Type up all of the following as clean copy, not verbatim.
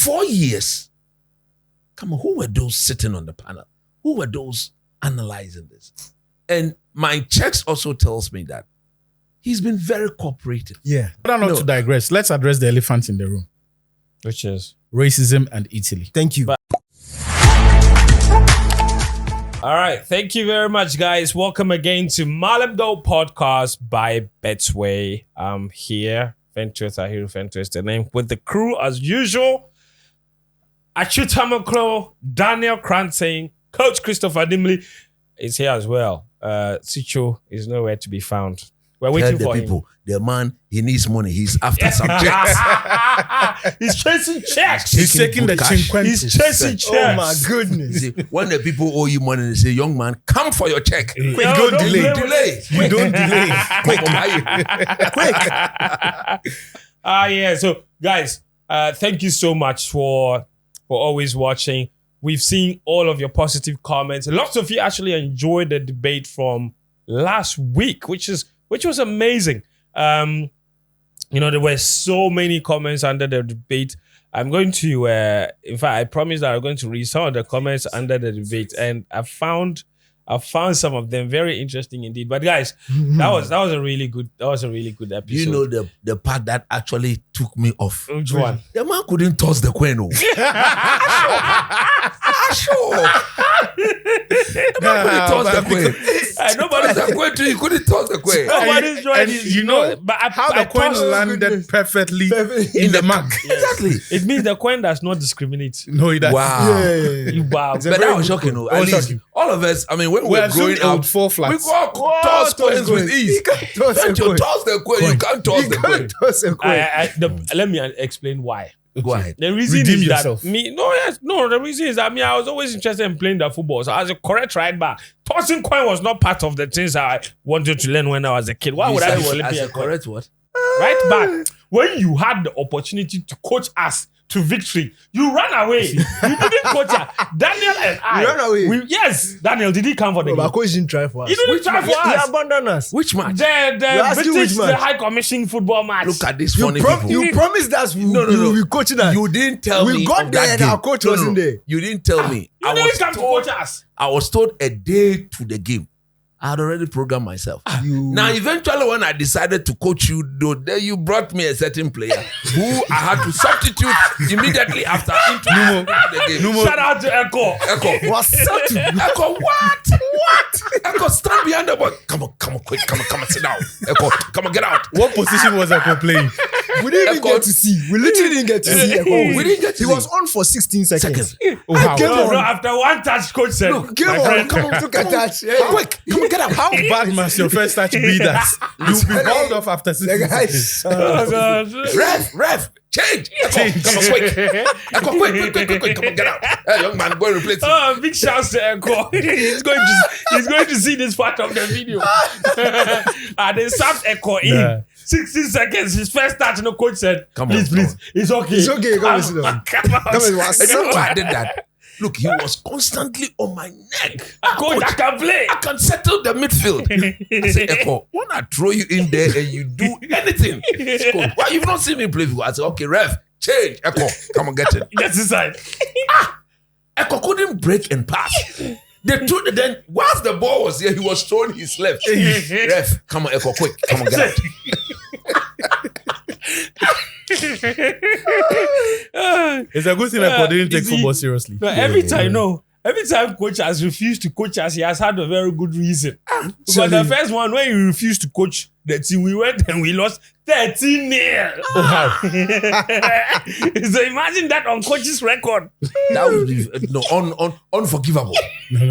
4 years. Come on, who were those sitting on the panel? Who were those analyzing this? And my checks also tells me that he's been very cooperative. Yeah. But not to digress, let's address the elephant in the room. Which is? Racism and Italy. Thank you. All right. Thank you very much, guys. Welcome again to Mallam Podcast by Betway. I'm here. Fentus is the name. With the crew as usual. Achutamaklo, Daniel Crantain, Coach Christopher Dimley is here as well. Sicho is nowhere to be found. We're waiting for him. The man, he needs money. He's after some checks. He's chasing checks. He's taking the chinquentis. He's chasing checks. Oh my goodness. See, when the people owe you money, they say, young man, come for your check. Quick, don't delay. Quick. Don't delay. Quick. Yeah. So, guys, thank you so much for always watching. We've seen all of your positive comments. Lots of you actually enjoyed the debate from last week, which was amazing. There were so many comments under the debate. I'm going to, in fact, I promised that I'm going to read some of the comments under the debate, and I found some of them very interesting indeed. But guys, that was a really good episode. You know the part that actually took me off. Which one? The man couldn't toss the coin. Sure. The man couldn't toss the coin. Nobody's the coin too. He couldn't toss the coin. Nobody's trying. But how the coin landed perfectly in the mark. Exactly. It means the coin does not discriminate. No, it doesn't. Wow. Wow. But that was shocking. At least all of us. I mean, when we were growing up, fall flats. we got toss coins with ease. You can't toss Can't you toss the coin? You can't toss the coin. Let me explain why. Go ahead. The reason Redeem is yourself. that the reason is that I was always interested in playing the football. So as a correct right back, tossing coin was not part of the things I wanted to learn when I was a kid. Why would I be flipping a coin? Correct what? Right back. When you had the opportunity to coach us to victory, you ran away. You didn't coach us. Daniel and I. You ran away? Yes. Daniel, did he come for the game? But coach didn't try for us. He didn't try for He us. abandoned us. Which match? The British, match? the High Commission football match. Look at this funny people. You promised us you will be coaching us. You didn't tell me. We got of there that and game. our coach wasn't there. You didn't tell me. You didn't come to coach us. I was told a day to the game. I had already programmed myself. Now, eventually, when I decided to coach you, though, then you brought me a certain player who I had to substitute immediately after into the game. Shout out to Echo. What's up? Echo, what? Echo, stand behind the ball. Come on, quick. Come on, sit down. Echo, come on, get out. What position was Echo playing? We didn't even get to see. We literally didn't get to see. We didn't get to He see. was on for 16 seconds. Oh, how? No, after one touch, coach said, Look, Come on, look at that. quick, come on, get out. How bad must your first touch be that you'll be hauled off after 6 seconds? oh, God. Ref, change. Echo, come on, quick. Echo, quick. Come on, get out. Hey, young man, go and replace him. Oh, big shouts to Echo. He's going to see this part of the video. And they sacked Echo in. Nah. 16 seconds, his first touch, no coach said, please. It's okay. It's okay, come and sit down. Come on. Come and watch. And you know why I did that? Look, he was constantly on my neck. Coach, I can play. I can settle the midfield. I say, Echo, when I throw you in there and you do anything, coach, why you've not seen me play before? I say, okay, ref, change. Echo, come on, get it. Get inside. Echo couldn't break and pass. Then, whilst the ball was here, he was throwing his left. Ref, come on, Echo, quick. Come on, get out. It's a good thing Echo didn't take football seriously. No, every time coach has refused to coach us, he has had a very good reason. But the first one, when he refused to coach the team, we went and we lost 13-0. Oh, how? So imagine that on coach's record. That would be unforgivable. No.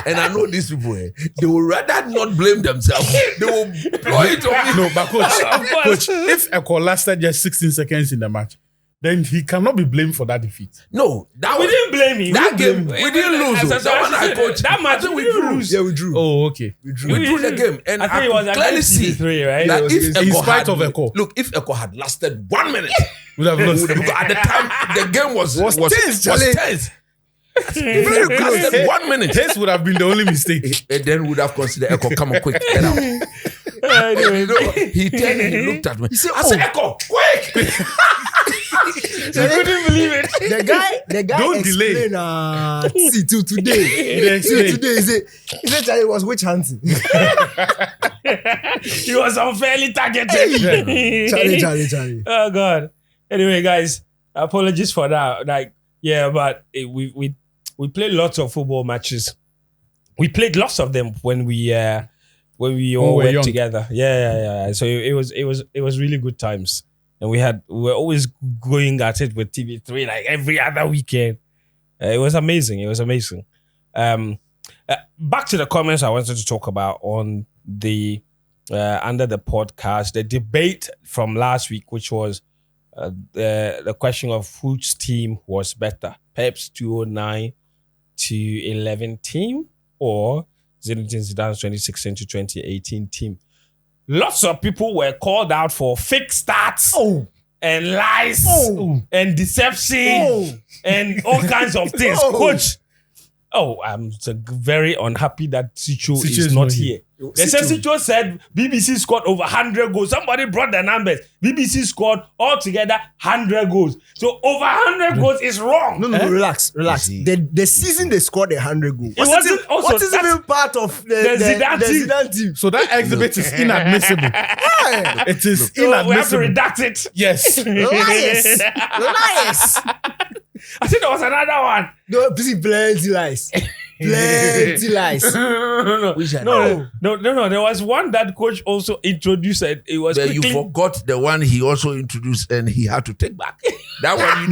And I know these people, they will rather not blame themselves. They will blow it on me. No, but coach, if Echo lasted just 16 seconds in the match, then he cannot be blamed for that defeat. No, We didn't blame him. That game, we didn't lose. As That one I coached. That match, we drew. Yeah, we drew. Oh, okay. We drew the game. And I think it was could clearly against see CB3, right? that if in Echo spite had, of Echo. Look, if Echo had lasted 1 minute, Would have lost. because at the time, the game was tense, Charlie. tense. If you lasted 1 minute, This would have been the only mistake. and then would have considered Echo, come on, quick, get out. You know, he turned and he looked at me. I said, Echo, quick! couldn't believe it. The guy Don't delay. explained, see, till today. explained. He said Charlie was witch hunting. He was unfairly targeted. Charlie. Oh God. Anyway, guys, apologies for that. Like, yeah, but we played lots of football matches. We played lots of them when we all were went young. together. Yeah. So it was really good times, and we were always going at it with TV3 like every other weekend. It was amazing. Back to the comments I wanted to talk about on the under the podcast, the debate from last week, which was the question of which team was better, Pep's 2009 to 11 team or Zinedine Zidane's 2016 to 2018 team. Lots of people were called out for fake stats and lies and deception and all kinds of things. Coach, I'm very unhappy that Sicho is not here. They said Sicho said BBC scored over 100 goals. Somebody brought the numbers. BBC scored altogether 100 goals. So over 100 goals is wrong. No, relax. The season they scored 100 goals. What is even part of the Zidane team? So that exhibit is inadmissible. It is So we have to inadmissible. redact it. Yes. Liars. I think there was another one. No, plenty lies. Plenty lies. No. There was one that coach also introduced. And it was But you quickly. forgot the one he also introduced and he had to take back. That one,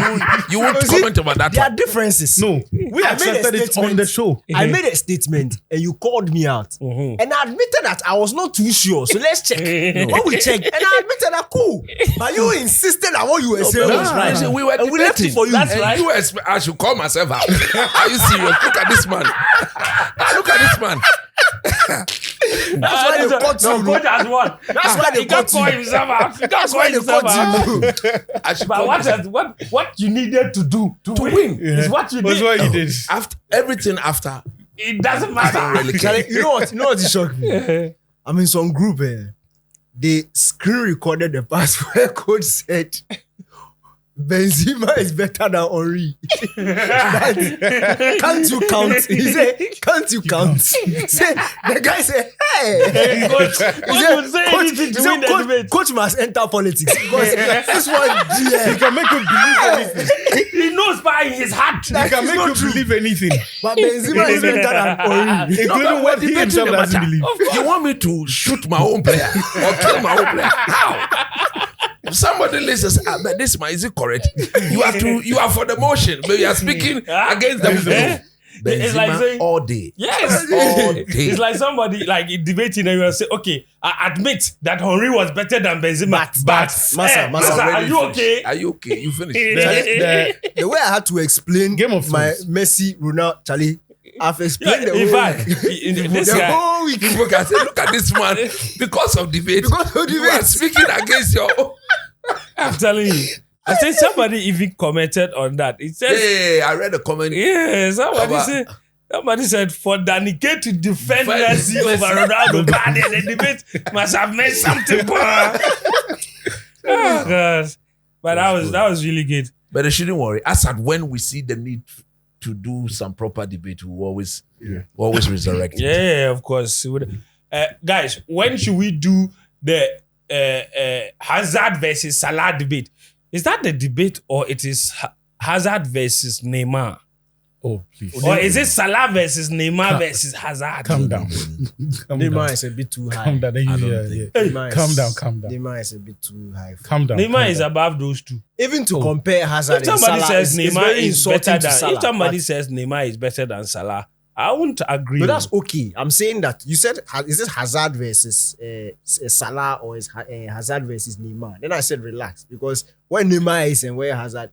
you won't comment about that There are one. differences. No, we I made a accepted it on the show. I made a statement and you called me out. And I admitted that I was not too sure. So let's check. When we checked, and I admitted that cool. But you insisted that what you were saying was right. Listen, we were And we left it debating. for you. That's And right. you I should call myself out. Are you serious? Look at this man. Look at this man. That's why they caught you. Coach has won. That's why they He can't caught call you. himself out. He can't That's call why they himself out. caught you. I should But call myself. what you needed to do to win is what you That's did. what you did. After everything after, It doesn't I don't matter. really care. Charlie, you know what shocked me? I'm in some group they screen recorded the pass where coach said Benzema is better than Henry. Can't you count? He said, can't you count? The guy said, hey. Coach would say anything to win the debate. Coach must enter politics because this one, He can make you believe anything. He knows by his heart. He can make you believe anything, but Benzema is better than Henry. including what he himself doesn't believe. You want me to shoot my own player or kill my own player? How? If somebody listens, but this man, is it correct? You are for the motion, but you are speaking against the people. It's like Benzema saying- all day. Yes. All day. It's like somebody like debating and you will say, okay, I admit that Henry was better than Benzema. But Massa, are you okay? Are you okay? You finished. The way I had to explain Game of my Thrones. Messi, Ronaldo, Charlie, I've explained the In whole fact, this the guy, whole week. People can say, look at this man. Because of debate, Because of you are debate. speaking against your own. I'm telling you. I think somebody even commented on that. It says, Hey, I read a comment. yeah, somebody said for Danike to defend Messi over Ronaldo, but the debate must have meant something. Oh, God. But that was really good. But they shouldn't worry. As at when we see the need to do some proper debate, we always resurrect it. Yeah, of course. Guys, when should we do the Hazard versus Salah debate? Is that the debate or it is Hazard versus Neymar? Oh, please. Or is it Salah versus Neymar versus Hazard? Calm down. Neymar is a bit too high. Calm down. Neymar Calm is- down. Neymar is a bit too high. Calm down. Neymar is above those two. Even to compare Hazard If and somebody Salah says is Neymar very is insulting better to than Salah. if somebody but- says Neymar is better than Salah, I won't agree. But that's okay. I'm saying that you said is it Hazard versus Salah or is Hazard versus Neymar? Then I said relax because when Neymar is and where Hazard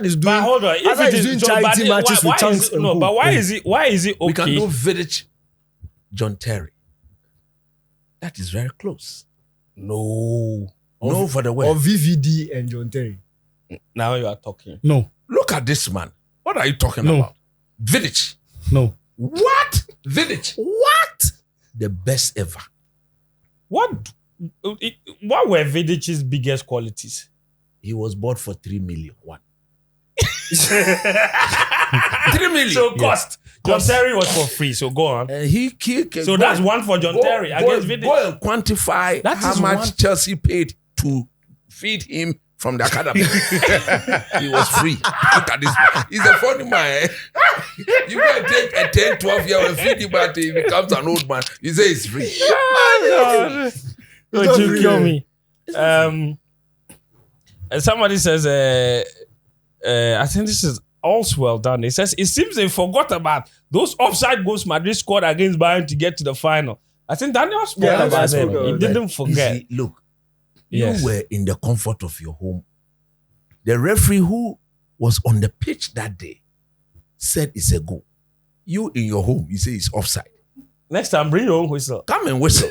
is doing. But hold on, if Hazard it is is doing so charity bad, matches why with chunks is it, and no? co. But why is it We can do okay? Vidic, John Terry. That is very close. No. No for the or word. VVD and John Terry? Now you are talking. No. Look at this man. What are you talking No. about? Vidic. No. What? Vidic. What? The best ever. What were Vidic's biggest qualities? He was bought for 3 million. One. 3 million. So cost. John Terry was for free. So go on. So that's one for John Terry against Vidic. Go and quantify how much Chelsea paid to feed him from the academy. He was free. Look at this man. He's a funny man. You can take a 10, 12-year-old and feed him, but he becomes an old man. You say it's free. Oh, you kill me. Somebody says, I think this is also well done. It says, it seems they forgot about those offside goals Madrid scored against Bayern to get to the final. I think Daniel spoke about them. He didn't forget. See, look, you were in the comfort of your home. The referee who was on the pitch that day said it's a goal. You in your home, you say it's offside. Next time, bring your own whistle. Come and whistle.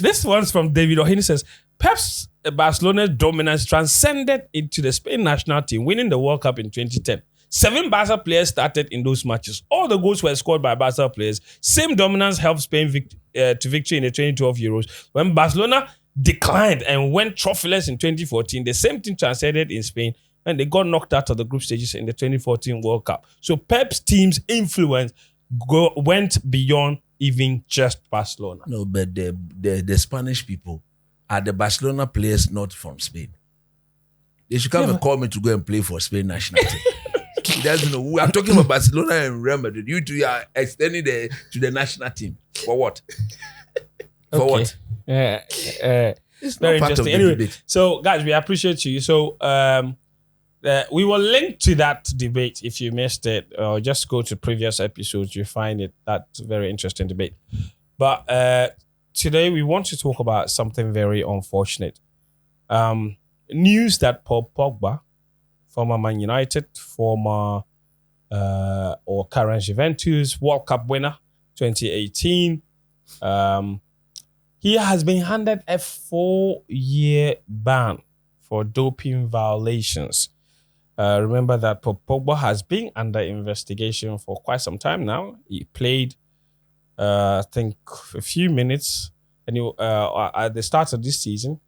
This one's from David O'Hane. Says, Pep's Barcelona's dominance transcended into the Spain national team, winning the World Cup in 2010. 7 Barca players started in those matches. All the goals were scored by Barca players. Same dominance helped Spain to victory in the 2012 Euros. When Barcelona declined and went trophyless in 2014, the same thing transcended in Spain, and they got knocked out of the group stages in the 2014 World Cup. So Pep's team's influence went beyond even just Barcelona. No, but the Spanish people are the Barcelona players not from Spain. They should come and call me to go and play for Spain national team. We are talking about Barcelona and Real Madrid. You two are extending to the national team. For what? For what? It's very interesting. Anyway, so guys, we appreciate you. So we will link to that debate if you missed it, or just go to previous episodes. You find it. That's a very interesting debate. But today we want to talk about something very unfortunate. News that Paul Pogba, former Man United, former or current Juventus World Cup winner 2018, he has been handed a 4-year ban for doping violations. Remember that Pogba has been under investigation for quite some time now. He played, I think, a few minutes, and at the start of this season,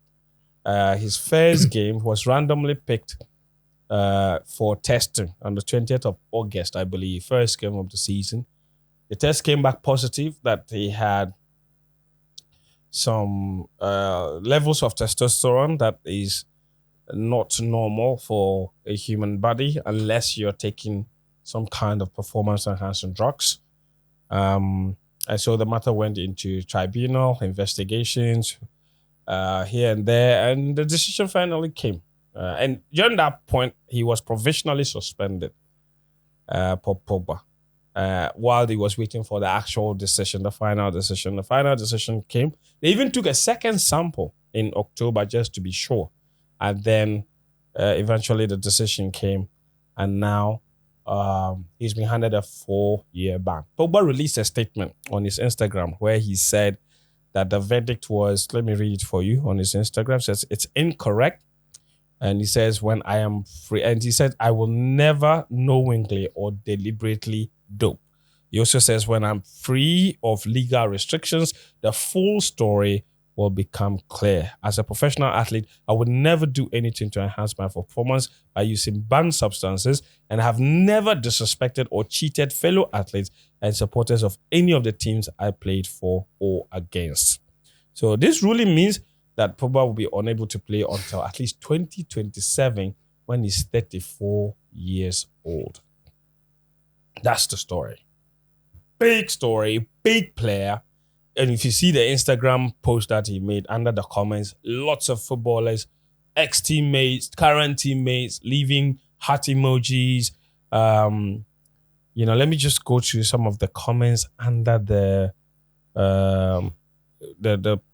his first game was randomly picked for testing on the 20th of August, I believe, first game of the season. The test came back positive that he had some levels of testosterone that is not normal for a human body unless you're taking some kind of performance-enhancing drugs. And so the matter went into tribunal investigations here and there, and the decision finally came. And during that point, he was provisionally suspended, Pogba, while he was waiting for the actual decision, the final decision. The final decision came. They even took a second sample in October just to be sure. And then eventually the decision came, and now he's been handed a 4-year ban. Pogba released a statement on his Instagram where he said that the verdict was, let me read it for you on his Instagram, says it's incorrect. And he says, when I am free, and he said, I will never knowingly or deliberately dope. He also says, when I'm free of legal restrictions, the full story will become clear. As a professional athlete, I would never do anything to enhance my performance by using banned substances, and have never disrespected or cheated fellow athletes and supporters of any of the teams I played for or against. So this ruling means that Pogba will be unable to play until at least 2027 when he's 34 years old. That's the story. Big story, big player. And if you see the Instagram post that he made, under the comments, lots of footballers, ex-teammates, current teammates, leaving heart emojis. Let me just go through some of the comments under the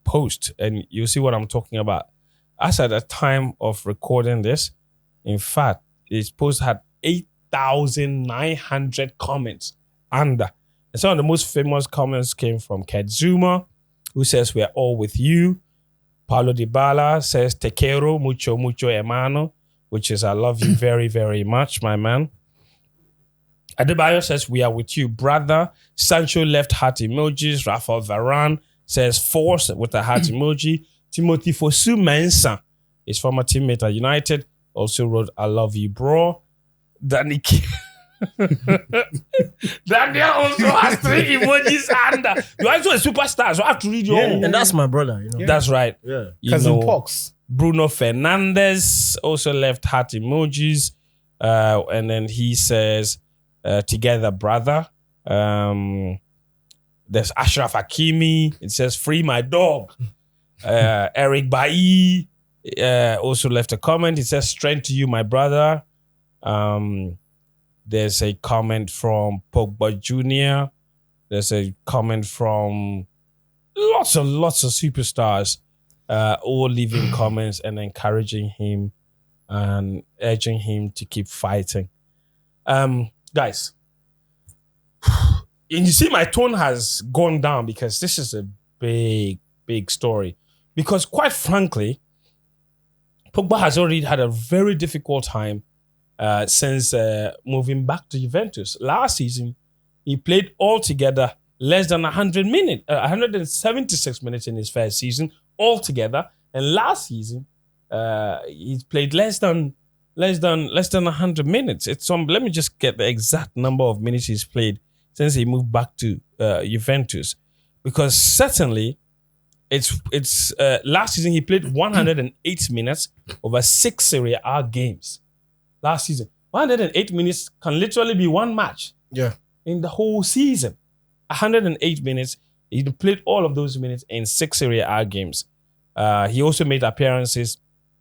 post, and you'll see what I'm talking about. As at the time of recording this, in fact, his post had 8,900 comments under. And some of the most famous comments came from Ked Zuma, who says, "We're all with you." Paulo Dybala says, "Te quiero mucho, mucho, hermano," which is, "I love you very, very much, my man." Adebayo says, "We are with you, brother." Sancho left heart emojis. Rafael Varane says, "Force," with a heart emoji. Timothy Fosu Mensah his former teammate at United, also wrote, "I love you, bro." Daniel also has 3 emojis under. You're also a superstar, so I have to read your own. And that's my brother, you know. Yeah. That's right. Yeah. Cousin Pox. Bruno Fernandes also left heart emojis. And then he says, together, brother. There's Ashraf Hakimi. It says, free my dog. Eric Bailly also left a comment. It says, strength to you, my brother. There's a comment from Pogba Jr. There's a comment from lots of superstars, all leaving comments and encouraging him and urging him to keep fighting. Guys, and you see my tone has gone down because this is a big story. Because quite frankly, Pogba has already had a very difficult time since moving back to Juventus. Last season, he played altogether less than 100 minutes, 176 minutes in his first season altogether. And last season, he's played less than 100 minutes. It's let me just get the exact number of minutes he's played since he moved back to Juventus, because certainly it's last season he played 108 minutes over 6 Serie A games. Last season, 108 minutes can literally be one match. Yeah. In the whole season, 108 minutes. He played all of those minutes in 6 Serie A games. He also made appearances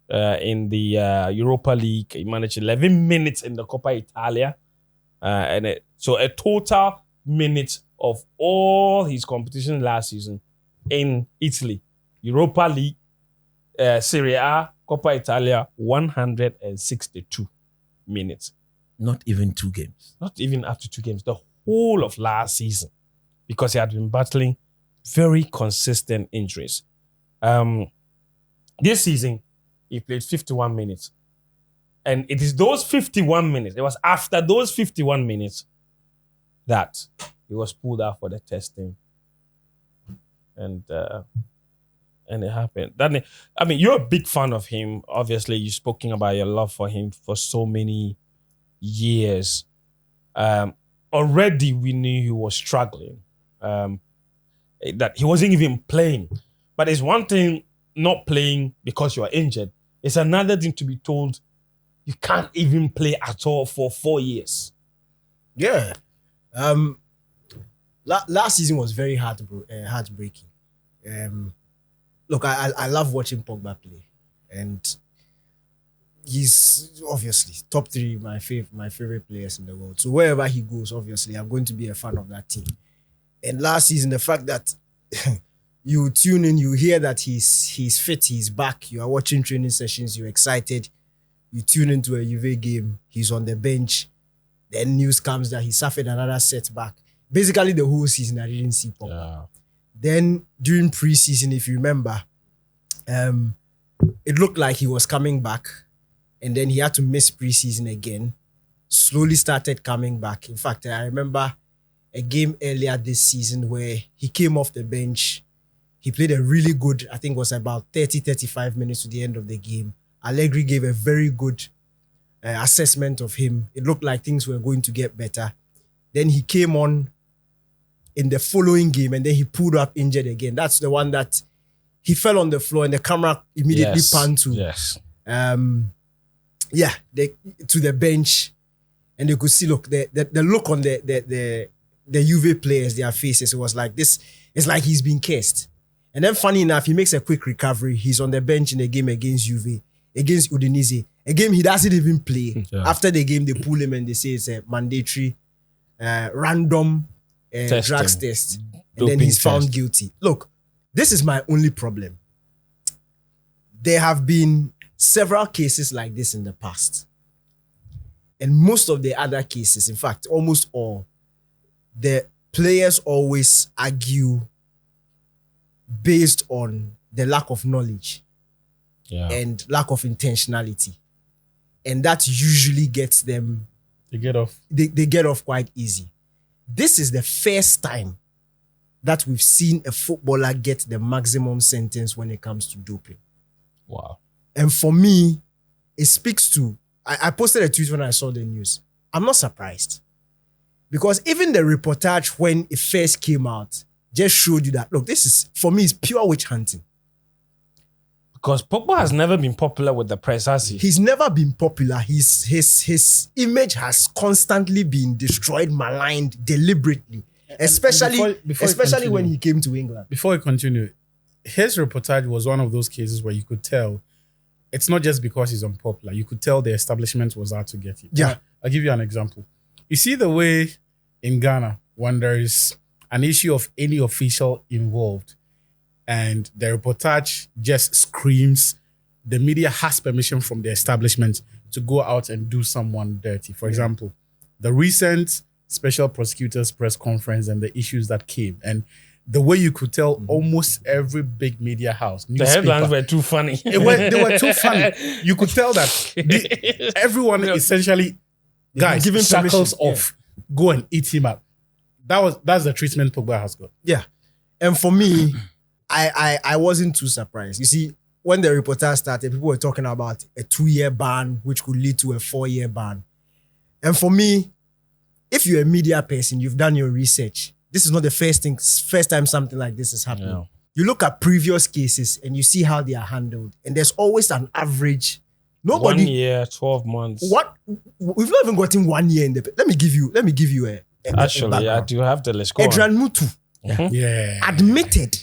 in the Europa League. He managed 11 minutes in the Coppa Italia. So a total minutes of all his competitions last season in Italy. Europa League, Serie A, Coppa Italia, 162 minutes. Not even 2 games. Not even after 2 games. The whole of last season. Because he had been battling very consistent injuries. This season, he played 51 minutes. And it is those 51 minutes, it was after those 51 minutes that he was pulled out for the testing. And it happened. I mean, you're a big fan of him. Obviously, you've spoken about your love for him for so many years. Already, we knew he was struggling. That he wasn't even playing. But it's one thing not playing because you are injured. It's another thing to be told you can't even play at all for 4 years. Yeah. Last season was very heartbreaking. Look, I love watching Pogba play, and he's obviously top 3 my favorite players in the world. So wherever he goes, obviously, I'm going to be a fan of that team. And last season, the fact that you tune in, you hear that he's fit, he's back, you are watching training sessions, you're excited, you tune into a Juve game, he's on the bench, then news comes that he suffered another setback. Basically, the whole season, I didn't see Pogba. Yeah. Then during preseason, if you remember, it looked like he was coming back, and then he had to miss preseason again. Slowly started coming back. In fact, I remember a game earlier this season where he came off the bench. He played a really good, I think it was about 30-35 minutes to the end of the game. Allegri gave a very good assessment of him. It looked like things were going to get better. Then he came on in the following game, and then he pulled up injured again. That's the one that he fell on the floor and the camera immediately panned to. Yes. To the bench, and you could see, look, the look on the Juve players, their faces, it was like this. It's like he's been cursed. And then, funny enough, he makes a quick recovery. He's on the bench in a game against Juve, against Udinese, a game he doesn't even play. Yeah. After the game, they pull him and they say it's a mandatory, random drugs test, and then he's found guilty. Look, this is my only problem. There have been several cases like this in the past. And most of the other cases, in fact, almost all, the players always argue based on the lack of knowledge and lack of intentionality. And that usually gets them... They get off. They get off quite easy. This is the first time that we've seen a footballer get the maximum sentence when it comes to doping. Wow. And for me, it speaks to, I posted a tweet when I saw the news. I'm not surprised. Because even the reportage when it first came out just showed you that, look, this is, for me, it's pure witch hunting. Because Pogba has never been popular with the press, has he? He's never been popular. His image has constantly been destroyed, maligned deliberately. Especially when he came to England. Before we continue, his reportage was one of those cases where you could tell it's not just because he's unpopular. You could tell the establishment was out to get him. Yeah. I'll give you an example. You see the way in Ghana, when there is an issue of any official involved and the reportage just screams the media has permission from the establishment to go out and do someone dirty. For example, the recent special prosecutor's press conference and the issues that came, and the way you could tell almost every big media house, the headlines were too funny. They were too funny. You could tell that everyone essentially, guys, giving shackles permission. off, go and eat him up. That's the treatment Pogba has got. Yeah. And for me, I wasn't too surprised. You see, when the reportage started, people were talking about a 2-year ban, which could lead to a 4-year ban. And for me, if you're a media person, you've done your research. This is not the first time something like this is happening. Yeah. You look at previous cases and you see how they are handled. And there's always an average. Nobody. 1 year, 12 months. What? We've not even gotten 1 year in the. Let me give you a Actually, I do have the list. Go on. Adrian Mutu Yeah. admitted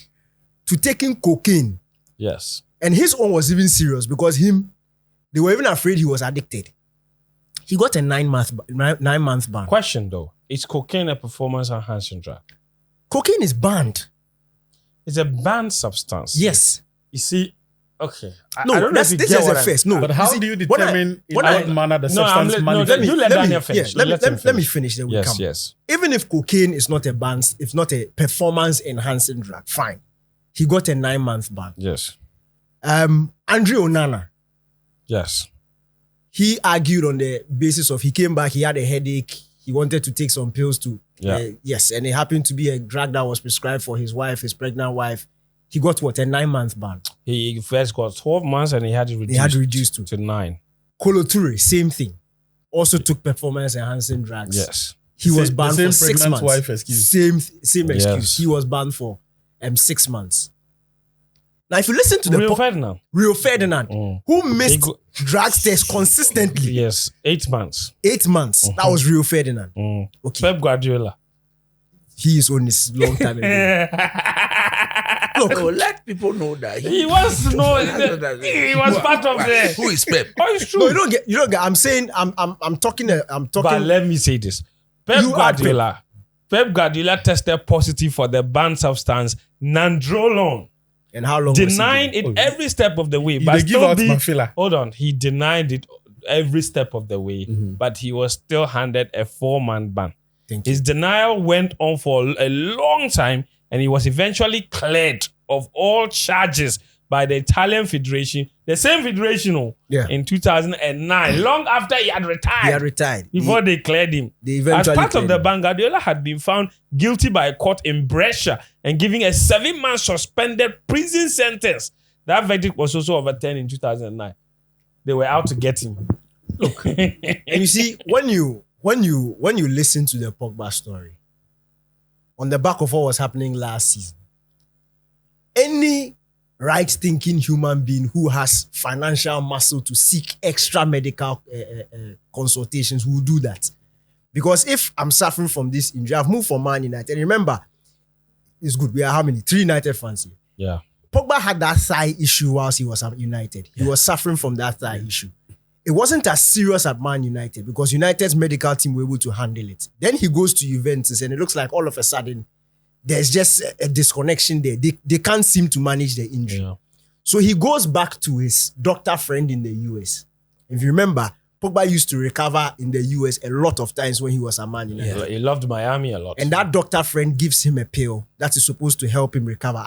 to taking cocaine. Yes. And his own was even serious because they were even afraid he was addicted. He got a 9-month ban. Question though, is cocaine a performance enhancing drug? Cocaine is banned. It's a banned substance. Yes. You see, okay. No, I don't know this if you is get a what I'm- first. No, But how do you determine in what manner the substance manifests? you let Daniel finish. Let Let him me finish. Then we Yes, come. yes. Even if cocaine is not a ban, it's not a performance enhancing drug, fine. He got a 9-month ban. Yes. Andre Onana, Yes. he argued on the basis of he came back, he had a headache, he wanted to take some pills to yes, and it happened to be a drug that was prescribed for his wife, his pregnant wife. He got what? A 9-month ban. He first got 12 months and he had it reduced. He had reduced to 9. Kolo Toure, same thing. Also took performance enhancing drugs. Yes. He was banned the for same 6 pregnant months. wife excuse. Same excuse. Yes. He was banned for 6 months. Now, if you listen to the Rio Ferdinand. who missed drugs test consistently, Yes. 8 months. 8 months, that was Rio Ferdinand. Okay, Pep Guardiola. he is on this long time ago. Look, let people know that He was he was part of the. Who is Pep? Oh, it's true. No, you don't get. I'm saying, I'm talking. But let me say this: Pep Guardiola tested positive for the banned substance nandrolone, And how long? denying it every step of the way. They But give still out Mafila. hold on, he denied it every step of the way, but he was still handed a 4-month ban. Thank you. His denial went on for a long time, and he was eventually cleared of all charges by the Italian Federation, the same federation, in 2009, long after he had retired. He had retired. Before they cleared him. They eventually As part of cleared the him. ban, Guardiola had been found guilty by a court in Brescia and given a 7-month suspended prison sentence. That verdict was also overturned in 2009. They were out to get him. Look, and you see, when you listen to the Pogba story, on the back of what was happening last season, any right-thinking human being who has financial muscle to seek extra medical consultations will do that. Because if I'm suffering from this injury, I've moved from Man United. Remember, it's good. We are how many? 3 United fans here. Yeah. Pogba had that thigh issue whilst he was at United. He was suffering from that thigh issue. It wasn't as serious at Man United because United's medical team were able to handle it. Then he goes to Juventus and it looks like all of a sudden there's just a disconnection there. They can't seem to manage the injury. Yeah. So he goes back to his doctor friend in the US. If you remember, Pogba used to recover in the US a lot of times when he was at Man United. Yeah. He loved Miami a lot. And that doctor friend gives him a pill that is supposed to help him recover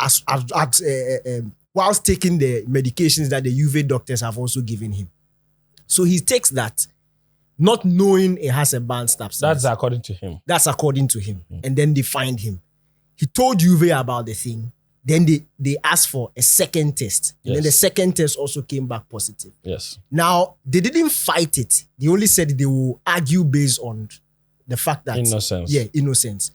whilst taking the medications that the Juve doctors have also given him. So he takes that, not knowing it has a banned substance. That's according to him. That's according to him. And then they find him. He told Juve about the thing. Then they asked for a second test. And then the second test also came back positive. Yes. Now, they didn't fight it. They only said they will argue based on the fact that... Innocence. Yeah, innocence.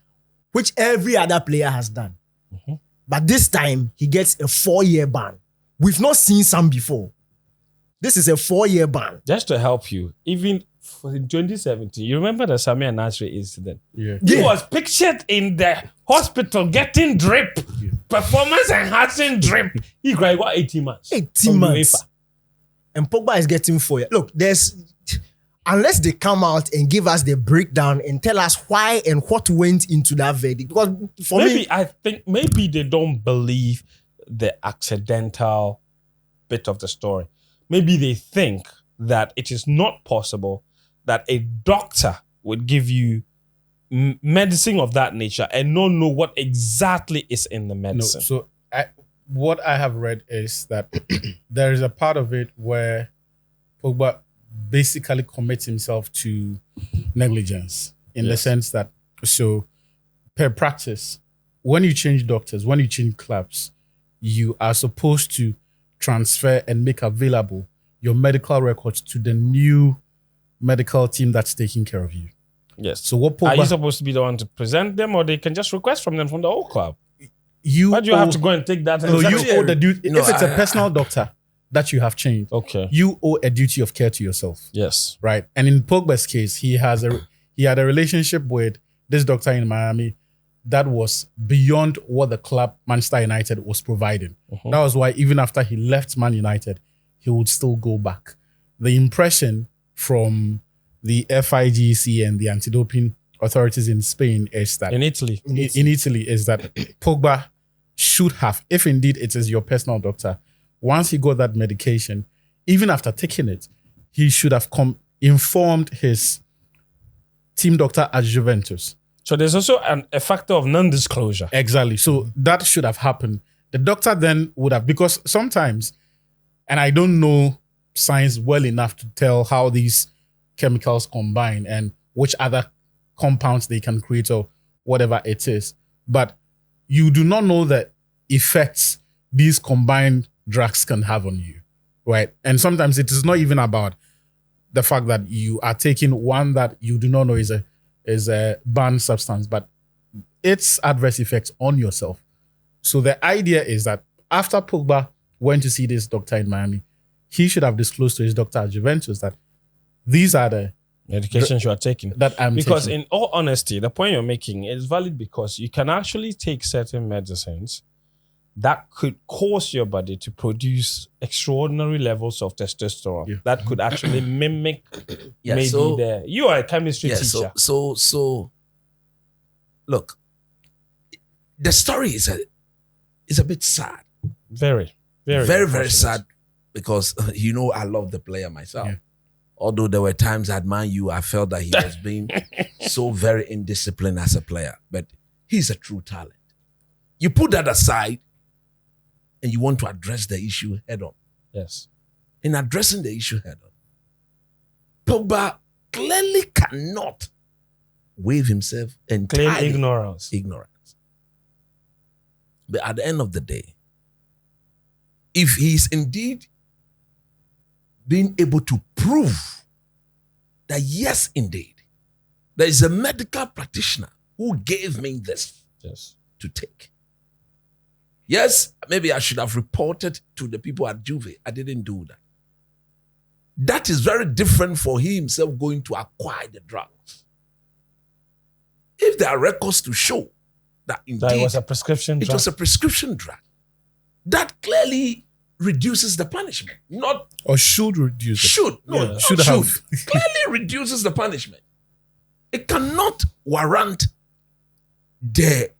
Which every other player has done. Mm-hmm. But this time, he gets a 4-year ban. We've not seen some before. This is a 4-year ban. Just to help you, even in 2017, you remember the Samir Nasri incident? Yeah. He was pictured in the hospital getting drip, performance enhancing drip. He got 18 months. 18 months. And Pogba is getting 4 years. Look, unless they come out and give us the breakdown and tell us why and what went into that verdict. Because for me, I think maybe they don't believe the accidental bit of the story. Maybe they think that it is not possible that a doctor would give you medicine of that nature and not know what exactly is in the medicine. No, so what I have read is that there is a part of it where Pogba basically commits himself to negligence in the sense that, so per practice, when you change doctors, when you change clubs, you are supposed to transfer and make available your medical records to the new medical team that's taking care of you. Yes. So what Pogba... Are you supposed to be the one to present them, or they can just request from them from the whole club? Why do you have to go and take that? No, you owe the duty. If it's a personal doctor that you have changed, okay, you owe a duty of care to yourself. Yes. Right. And in Pogba's case, he had a relationship with this doctor in Miami that was beyond what the club Manchester United was providing. Mm-hmm. That was why even after he left Man United, he would still go back. The impression from the FIGC and the anti-doping authorities in Spain is that... In Italy. In Italy is that Pogba should have, if indeed it is your personal doctor, once he got that medication, even after taking it, he should have informed his team doctor at Juventus. So there's also a factor of non-disclosure. Exactly. So that should have happened. The doctor then would have, because sometimes, and I don't know science well enough to tell how these chemicals combine and which other compounds they can create or whatever it is, but you do not know the effects these combined drugs can have on you, right? And sometimes it is not even about the fact that you are taking one that you do not know is a banned substance, but its adverse effects on yourself. So the idea is that after Pogba went to see this doctor in Miami, he should have disclosed to his doctor at Juventus that these are the medications you are taking. That I'm because taking. In all honesty, the point you're making is valid because you can actually take certain medicines that could cause your body to produce extraordinary levels of testosterone. Yeah. That could actually mimic you are a chemistry teacher. So look, the story is a bit sad. Very sad because I love the player myself. Yeah. Although there were times at Man U, I felt that he was being so very indisciplined as a player. But he's a true talent. You put that aside and you want to address the issue head on. Yes. In addressing the issue head on, Pogba clearly cannot waive himself and claim ignorance. But at the end of the day, if he's indeed being able to prove that yes, indeed, there is a medical practitioner who gave me this to take. Yes, maybe I should have reported to the people at Juve. I didn't do that. That is very different for he himself going to acquire the drugs. If there are records to show that indeed it was a prescription drug. It was a prescription drug, that clearly reduces the punishment. Not or should reduce it. Should. No, Yeah. not Should should. have. Clearly reduces the punishment. It cannot warrant the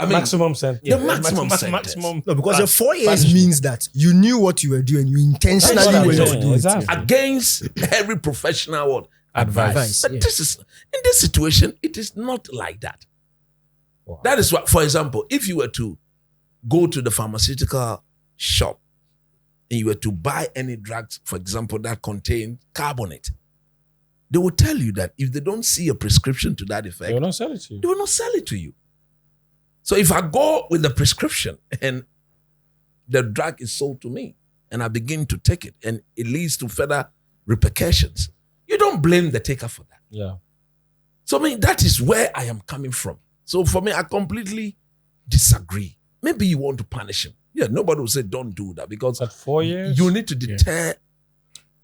maximum sentence. The maximum sentence. Maximum. No, because the 4 years punishment. means that you knew what you were doing. You intentionally That's what I'm were not saying, doing exactly. it. Against every professional advice. But yeah. this is in this situation, it is not like that. Wow. That is what, for example, if you were to go to the pharmaceutical shop and you were to buy any drugs, for example, that contain carbonate, they will tell you that if they don't see a prescription to that effect, They will not sell it to you. they will not sell it to you. So if I go with the prescription and the drug is sold to me and I begin to take it and it leads to further repercussions, you don't blame the taker for that. Yeah. So I mean, that is where I am coming from. So for me, I completely disagree. Maybe you want to punish him. Yeah, nobody will say don't do that because At 4 years? you need to deter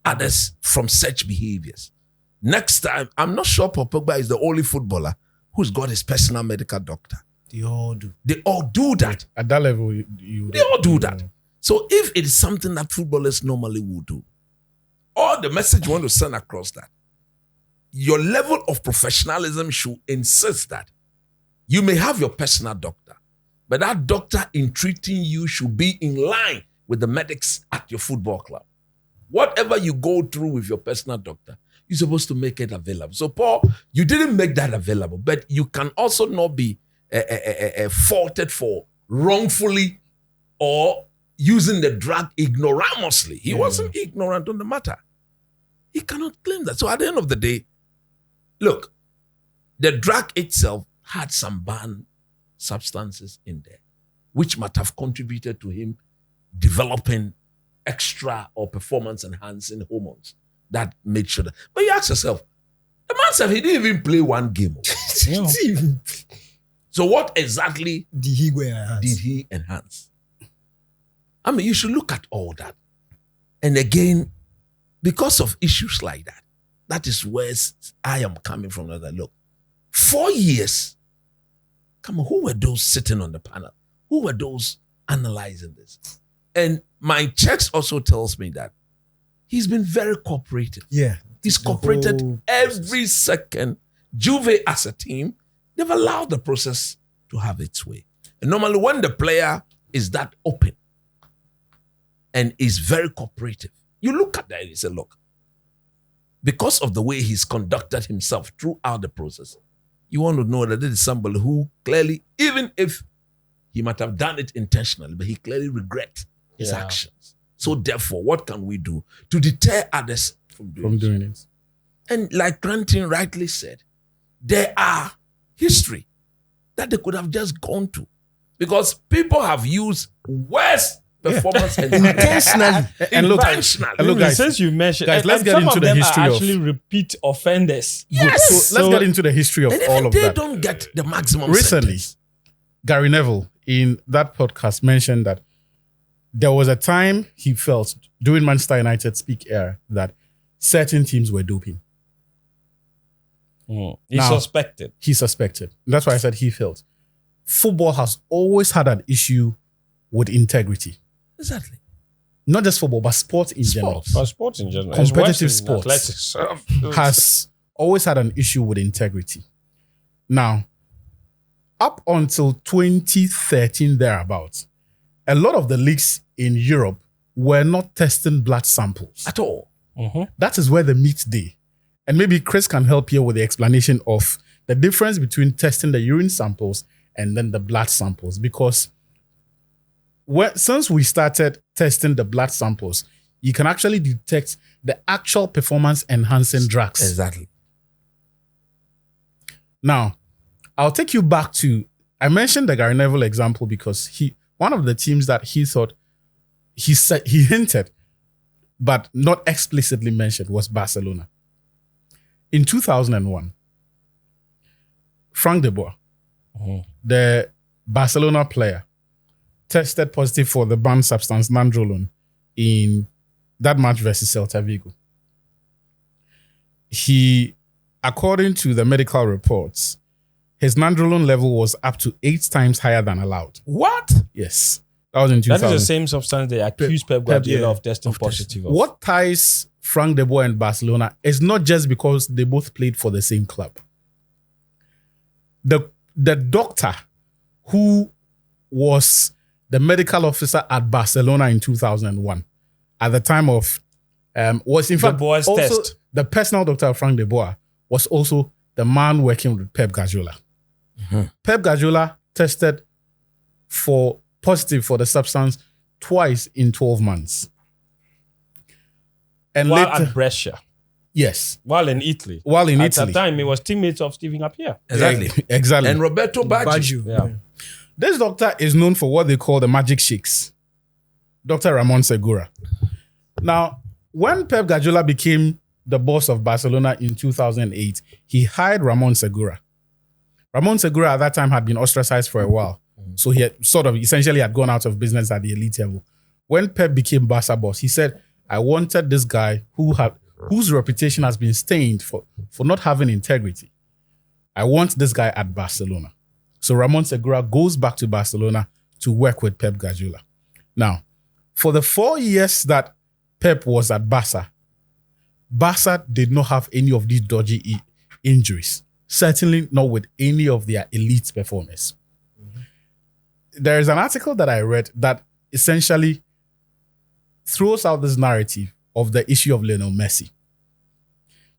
others from such behaviors. Next time, I'm not sure Pogba is the only footballer who's got his personal medical doctor. They all do. They all do that. At that level, They all do that. So if it is something that footballers normally would do, or the message you want to send across that, your level of professionalism should insist that you may have your personal doctor, but that doctor in treating you should be in line with the medics at your football club. Whatever you go through with your personal doctor, you're supposed to make it available. So Paul, you didn't make that available, but you can also not be faulted for wrongfully or using the drug ignoramously. He wasn't ignorant on the matter. He cannot claim that. So at the end of the day, look, the drug itself had some banned substances in there, which might have contributed to him developing extra or performance enhancing hormones that made sure that. But you ask yourself, the man said he didn't even play one game. So what exactly Did he go enhance? did he enhance? I mean, you should look at all that. And again, because of issues like that, that is where I am coming from. That look, 4 years. Come on, who were those sitting on the panel? Who were those analyzing this? And my checks also tells me that he's been very cooperative. Yeah. He's The whole cooperated every second. Juve as a team, they've allowed the process to have its way. And normally when the player is that open and is very cooperative, you look at that and you say, look, because of the way he's conducted himself throughout the process, you want to know that this is somebody who clearly, even if he might have done it intentionally, but he clearly regrets his actions. So therefore, what can we do to deter others from doing it? And like Grantin rightly said, there are history that they could have just gone to because people have used worse performance Intentionally. And look, intentionally. and look, guys, since you mentioned, guys, let's and get some into of the them history are of- actually repeat offenders. Yes. So let's get into the history of And all even of they that. don't get the maximum Recently, sentence. Gary Neville in that podcast mentioned that there was a time he felt during Manchester United speak era that certain teams were doping. He Now- suspected. He suspected. That's why I said he felt. Football has always had an issue with integrity. Exactly. Not just football, but sport in general. Or sports in general. Competitive It's worse in sports. athletics. Has always had an issue with integrity. Now, up until 2013 thereabouts, a lot of the leagues in Europe were not testing blood samples. At all. That is where the meat day. And maybe Chris can help here with the explanation of the difference between testing the urine samples and then the blood samples. Because since we started testing the blood samples, you can actually detect the actual performance enhancing drugs. Exactly. Now, I'll take you back to, I mentioned the Gary Neville example because one of the teams that he thought, he hinted, but not explicitly mentioned was Barcelona. In 2001, Frank de Boer, the Barcelona player, tested positive for the banned substance nandrolone in that match versus Celta Vigo. According to the medical reports, his nandrolone level was up to 8 times higher than allowed. What? Yes. That was in 2000. That is the same substance they accused Pep Guardiola of testing positive of. What ties Frank de Boer and Barcelona is not just because they both played for the same club. The doctor who was the medical officer at Barcelona in 2001 at the time of was in fact Boer's also test. the personal doctor of Frank de Boer was also the man working with Pep Guardiola. Pep Guardiola tested positive for the substance twice in 12 months. And While later, at Brescia. yes, While in Italy. while in At Italy. the time, he was teammates of Steven Appiah. Exactly. Exactly. And Roberto Baggio. Baggio. Yeah. This doctor is known for what they call the magic shakes. Dr. Ramon Segura. Now, when Pep Guardiola became the boss of Barcelona in 2008, he hired Ramon Segura. Ramon Segura at that time had been ostracized for a while. So he had essentially had gone out of business at the elite level. When Pep became Barca boss, he said, I wanted this guy whose reputation has been stained for not having integrity. I want this guy at Barcelona. So Ramon Segura goes back to Barcelona to work with Pep Guardiola. Now, for the 4 years that Pep was at Barca did not have any of these dodgy injuries. Certainly not with any of their elite performers. There is an article that I read that essentially throws out this narrative of the issue of Lionel Messi.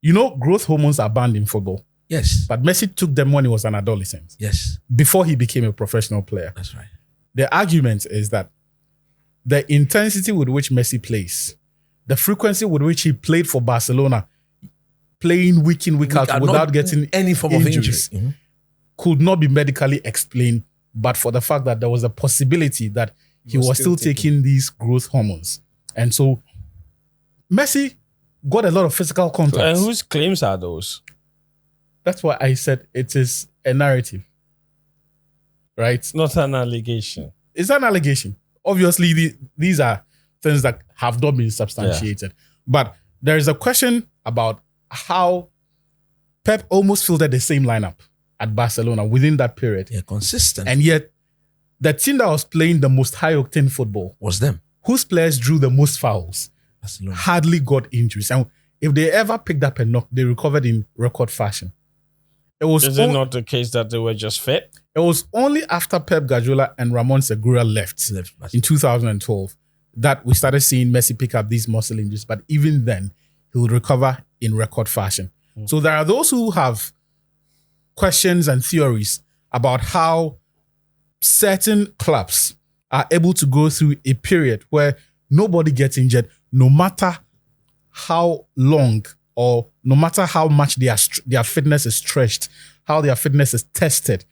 You know, growth hormones are banned in football. Yes. But Messi took them when he was an adolescent. Yes. Before he became a professional player. That's right. The argument is that the intensity with which Messi plays, the frequency with which he played for Barcelona, playing week in, week out without getting any form of injury, could not be medically explained, but for the fact that there was a possibility that he was still taking these growth hormones. And so Messi got a lot of physical contact. And whose claims are those? That's why I said it is a narrative. Right? It's not an allegation. It's an allegation. Obviously, these are things that have not been substantiated. Yeah. But there is a question about how Pep almost fielded the same lineup at Barcelona within that period. Yeah, consistent. And yet, the team that was playing the most high-octane football was them. Whose players drew the most fouls, Barcelona. Hardly got injuries. And if they ever picked up a knock, they recovered in record fashion. Is it not the case that they were just fit? It was only after Pep Guardiola and Ramon Segura left in 2012 that we started seeing Messi pick up these muscle injuries. But even then, he would recover in record fashion. So there are those who have questions and theories about how certain clubs are able to go through a period where nobody gets injured, no matter how long or no matter how much their fitness is stretched, how their fitness is tested.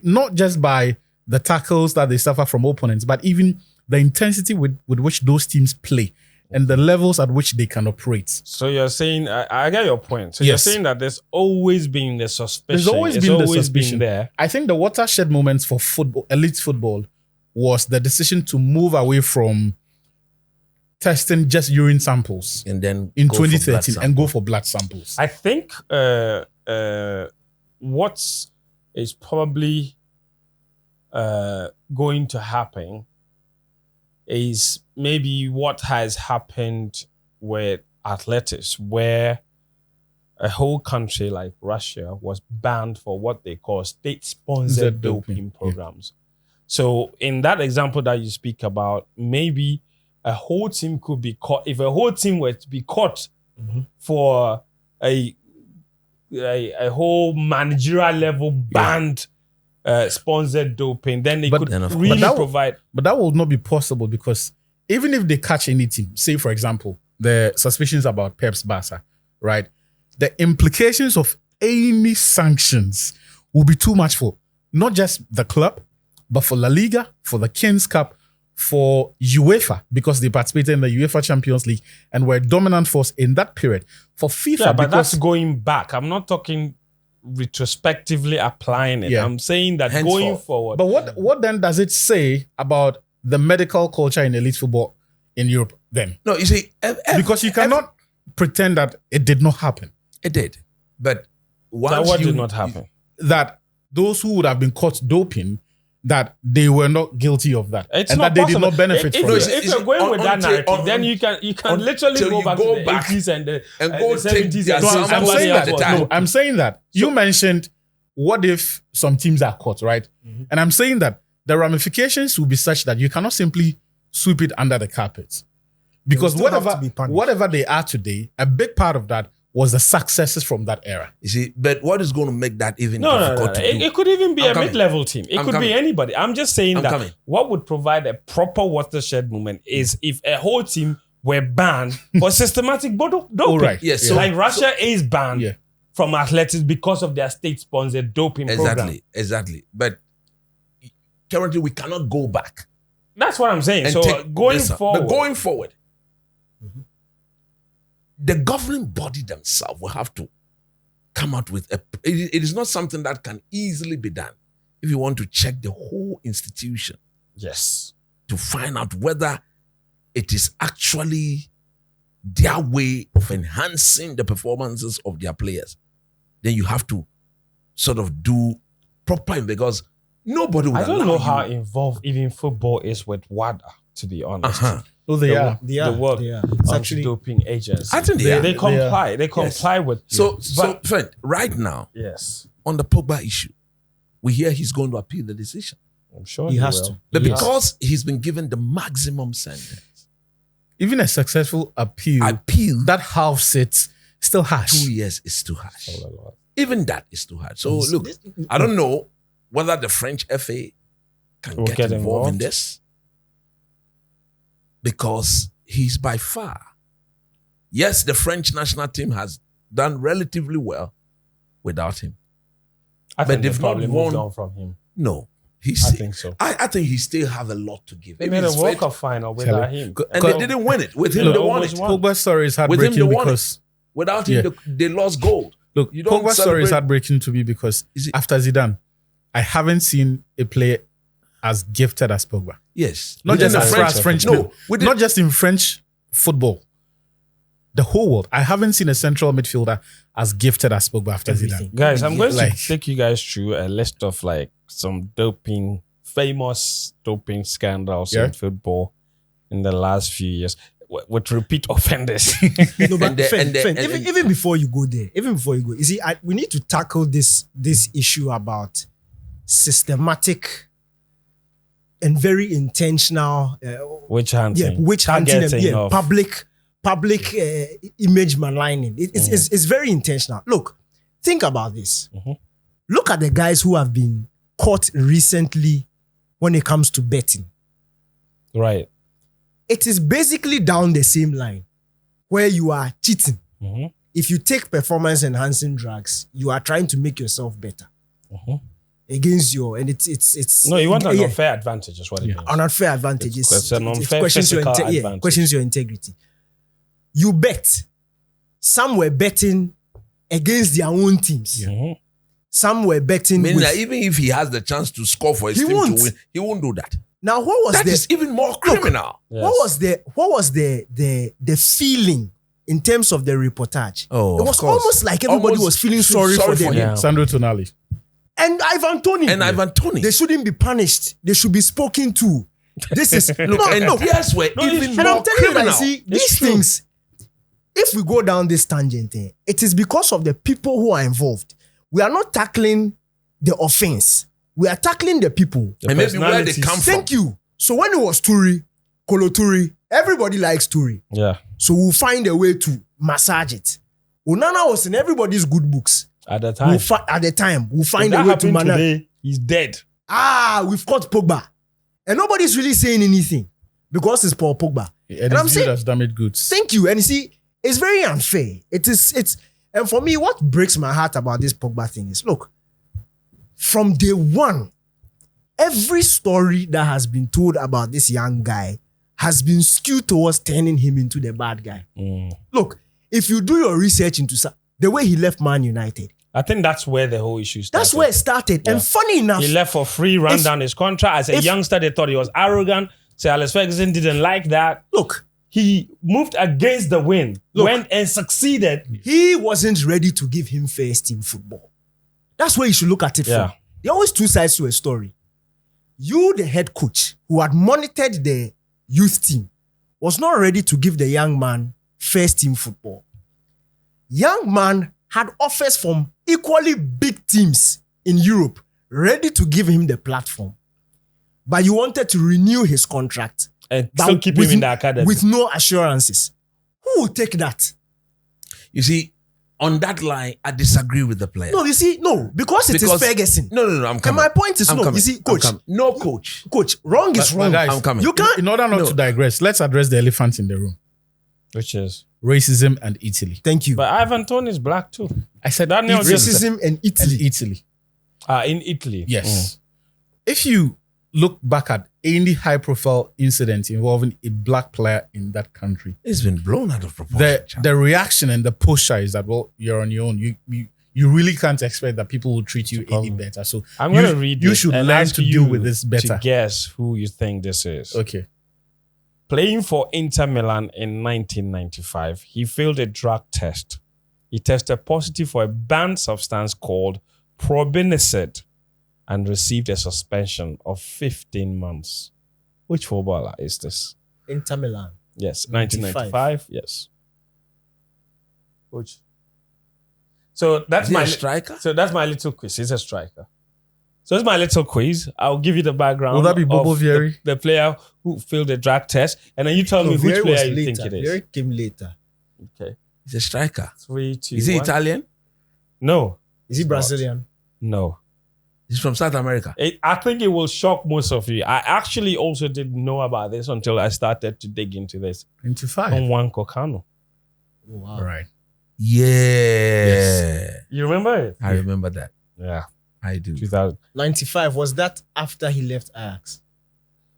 Not just by the tackles that they suffer from opponents, but even the intensity with which those teams play and the levels at which they can operate. So you're saying, I get your point. So yes. You're saying that there's always been the suspicion. There's always been the suspicion. There. I think the watershed moments for football, elite football, was the decision to move away from testing just urine samples and then in 2013 and go for blood samples. I think what is probably going to happen is maybe what has happened with athletics, where a whole country like Russia was banned for what they call state-sponsored doping programs. Yeah. So in that example that you speak about, maybe a whole team could be caught. If a whole team were to be caught for a whole managerial level banned sponsored doping, then they could really provide. But that would not be possible, because even if they catch any team, say for example, the suspicions about Pep's Barca, right? The implications of any sanctions will be too much for not just the club, but for La Liga, for the Kings Cup, for UEFA, because they participated in the UEFA Champions League and were a dominant force in that period. For FIFA, yeah, but that's going back. I'm not talking retrospectively applying it. Yeah. I'm saying that going forward. But what then does it say about the medical culture in elite football in Europe then? No, you see, because you cannot pretend that it did not happen. It did. But what did not happen? That those who would have been caught doping, that they were not guilty of that. It's and not that possible. They did not benefit from it. If you're going with that narrative, then you can literally go back to the 80s and the 70s. I'm saying that. You mentioned, what if some teams are caught, right? Mm-hmm. And I'm saying that the ramifications will be such that you cannot simply sweep it under the carpet. Because whatever they are today, a big part of that was the successes from that era. You see, but what is going to make that even difficult to do? It could even be a mid-level team. It could be anybody. I'm just saying what would provide a proper watershed moment is if a whole team were banned for systematic doping. Oh, right. Yes. So, like Russia is banned from athletics because of their state-sponsored doping program. Exactly. But currently we cannot go back. That's what I'm saying. And So take going this up. forward, But going forward, the governing body themselves will have to come out with it is not something that can easily be done if you want to check the whole institution yes, to find out whether it is actually their way of enhancing the performances of their players. Then you have to sort of do proper, because nobody will I don't allow know how you. involved even football is with WADA, to be honest. Oh, they are. They are. The work They are. It's actually doping agency. I think they are. They comply. They comply with. So, But- friend, right now, yes, on the Pogba issue, we hear he's going to appeal the decision. I'm sure he has will. to. But He has because he's been given the maximum sentence, Even a successful appeal, that halves it, still harsh. 2 years is too harsh. to. Even that is too hard. So look, I don't know whether the French FA can Will get get involved in involved. this, because he's by far. Yes, the French national team has done relatively well without him. I think they've they've not probably moved won. on from him. No, I think so. I think he still have a lot to give. They If made a he's World fit- Cup final without him. and they didn't win it. With him, Look, they won almost it. won. Pogba's story is With him, heartbreaking they won because Without him, Yeah. they lost gold. look, You don't Pogba's story is celebrate- heartbreaking to me because Is it- after Zidane, I haven't seen a player as gifted as Pogba. Yes, Not Within just the as far as French, No, within- not just in French football. The whole world. I haven't seen a central midfielder as gifted as Pogba after Zidane. Guys, I'm going Like- to take you guys through a list of like some famous doping scandals Yeah. in football in the last few years with repeat offenders. No, but And the- Fen, and the- Fen, and- even before you go there, you see, we need to tackle this issue about systematic and very intentional, Witch hunting. witch hunting, and Targeting of- public image maligning. It's very intentional. Look, think about this. Look at the guys who have been caught recently when it comes to betting. Right. It is basically down the same line where you are cheating. If you take performance enhancing drugs, you are trying to make yourself better against and it's No, you want an unfair advantage, is what it means. an unfair advantage. It's an unfair questions your physical advantage. questions your integrity. You bet. Some were betting against their own teams. Some were betting Meaning with, that even if he has the chance to score for his He team won't. to win, he won't do that. now what was That is even more criminal. Yes. what was the feeling in terms of the reportage? Oh, it of was course. almost like everybody Almost was feeling sorry sorry for for them. him. Yeah. Sandro Tonali. And Ivan Toney. And Ivan Toney. They shouldn't be punished. They should be spoken to. This is Look, and theirs were even And more I'm telling you, criminal. I see these true. things. If we go down this tangent, it is because of the people who are involved. We are not tackling the offense. We are tackling the people. The And maybe where they personalities. come from. Thank you. So when it was Kolo Turi, everybody likes Turi. Yeah. So we'll find a way to massage it. Onana was in everybody's good books. At the time. At the time, we'll If find that a way to happened manage. today, he's dead. We've caught Pogba. And nobody's really saying anything because it's Paul Pogba. And I'm it's saying- viewed as damaged goods. Thank you. And you see, it's very unfair. And for me, what breaks my heart about this Pogba thing is, look, from day one, every story that has been told about this young guy has been skewed towards turning him into the bad guy. Look, if you do your research into the way he left Man United, I think that's where the whole issue started. that's where it started. And funny enough, He left for free, ran If- down his contract. As a if- youngster, they thought he was arrogant. So Alex Ferguson didn't like that. look, He moved against the wind, went and succeeded. he wasn't ready to give him first team football. That's where you should look at it Yeah. from. There are always two sides to a story. You, the head coach, who had monitored the youth team, was not ready to give the young man first team football. Young man had offers from equally big teams in Europe ready to give him the platform. But you wanted to renew his contract. And but still keep him with- in the academy. With no assurances. Who will take that? You see, on that line, I disagree with the player. No, you see, no, because it is Ferguson. No, I'm And coming. my point is, I'm no, coming. you see, I'm coach, coming. No coach. wrong is But wrong. guys, I'm coming. You can't. In order not No. to digress, let's address the elephant in the room. Which is. Racism and Italy. Thank you. But Ivan Toney is black too. I said Daniel Italy. James. Racism and And Italy. Italy. In Italy. Yes. If you look back at any high-profile incident involving a black player in that country, It's been blown out of proportion. the reaction and the posture is that, well, you're on your own. You really can't expect that people will treat you any better. So I'm going to read You this should and learn ask to you deal with this better. to guess who you think this is. Okay. Playing for Inter Milan in 1995, he failed a drug test. He tested positive for a banned substance called probenecid and received a suspension of 15 months. Which footballer is this? Inter Milan. Yes, 1995. Yes. Which? So that's Is he my a striker? So that's my little quiz. He's a striker. So it's my little quiz. I'll give you the background. Will that be Bobo of Vieri? the player who failed the drug test, and then you tell me which Vieri player was you later. think it is. Vieri came later. Okay. He's a striker. 3, 2, Is he 1. Italian? No, Is he Brazilian? no. He's from South America. I think it will shock most of you. I actually also didn't know about this until I started to dig into this. 25. Juan Cocano. Oh, wow. All right. Yeah. You remember it? I remember that. Yeah. I do. 2000. 95. Was that after he left Ajax?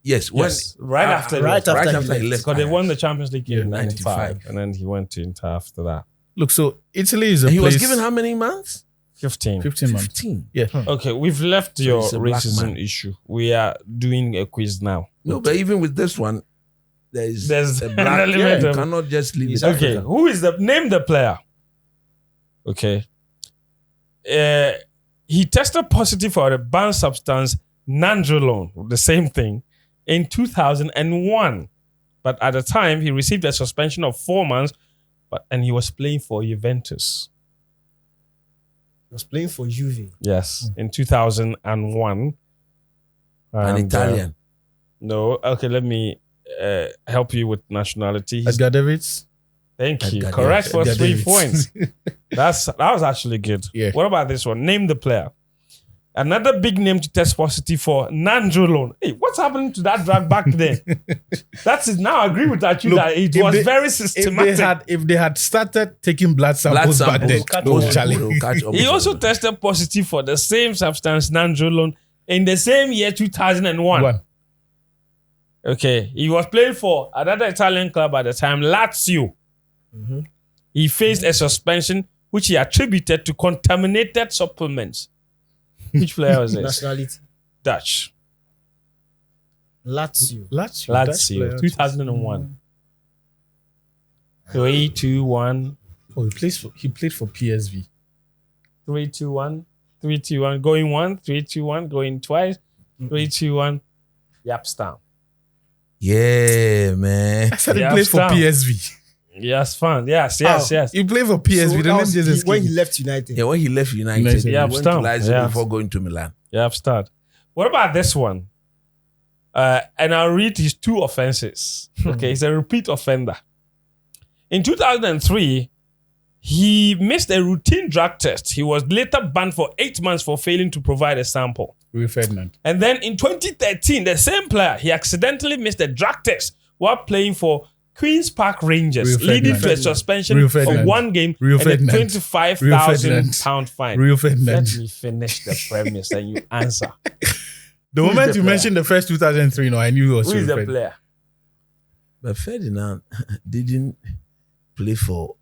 Yes. When, Yes. Right after right that. after he left. Because they won the Ajax. Champions League in 95. 95. And then he went to Inter after that. Look, so Italy is a And he place... was given how many months? 15. 15 months. 15. Yeah. Okay, we've left So your he's a black racism man. issue. We are doing a quiz now. No, but even with this one, there's There's a an black. element You of- cannot just leave it. Okay, Africa. who is the name the player? Okay. He tested positive for the banned substance nandrolone, the same thing, in 2001. But at the time, he received a suspension of 4 months, and he was playing for Juventus. He was playing for Juve. Yes, in 2001. An And, Italian. no, okay, let me help you with nationality. He's- Edgar Davids? Thank you. Edgar Correct Davids. for Edgar 3 Davids. points. That was actually good. Yeah. What about this one? Name the player. Another big name to test positive for nandrolone. Hey, what's happening to that drug back then? That's it. Now I agree with that. Look, That it if was they- very systematic. If they had started taking blood Blood samples back then, samples. no Those challenge. will catch almost He also everybody. tested positive for the same substance, nandrolone, in the same year, 2001. One. Okay. He was playing for another Italian club at the time, Lazio. Mm-hmm. He faced a suspension which he attributed to contaminated supplements. Which player was this? Nationality. Dutch. Lazio. Lazio, 2001. 3, 2, 1. Oh, he played for PSV. 3, 2, 1. 3, 2, 1. Going 1. 3, 2, 1. Going twice. 3, 2, 1. Yapstam. Yeah, man. I said he Yeah, played for Stam. PSV. Yes, fun. Yes. He played for PSV. So The that name was just when he escaped. left United. Yeah, when he left United, United. he Yeah, went to Stam. Lazio Yeah. before going to Milan. Yapstam. What about this one? And I'll read his 2 offenses. Okay, he's a repeat offender. In 2003, he missed a routine drug test. He was later banned for 8 months for failing to provide a sample. Rio Ferdinand. And then in 2013, the same player, he accidentally missed a drug test while playing for Queen's Park Rangers, Rio leading to a Ferdinand. suspension Rio of Ferdinand. 1 game Rio and a Ferdinand. £25,000 fine. Rio Let Ferdinand. me finish the premise and you answer. The Who is moment the you player? mentioned the first 2003, no, I knew it was Who is Rio the Ferdinand. player? But Ferdinand didn't play for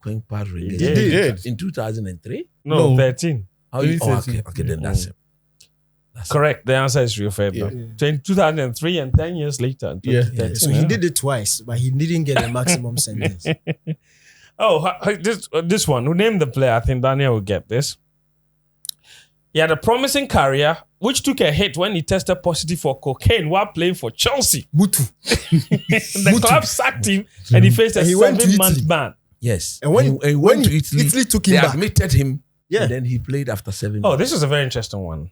Queen Park Rangers. He did. In 2003? No, No. 13. Oh, Really okay, then that's him. That's him. Correct. The answer is Rio Ferdinand. In 2003 and 10 years later. in Yeah. 2013, So he did it twice, but he didn't get a maximum sentence. This one. Who named the player? I think Daniel will get this. He had a promising career, which took a hit when he tested positive for cocaine while playing for Chelsea. Mutu. The club sacked him and he faced a And he went to 7-month Italy. ban. Yes. And when he when went to Italy, Italy took him they back. admitted him. Yeah. And then he played after 7 Oh, months. this is a very interesting one.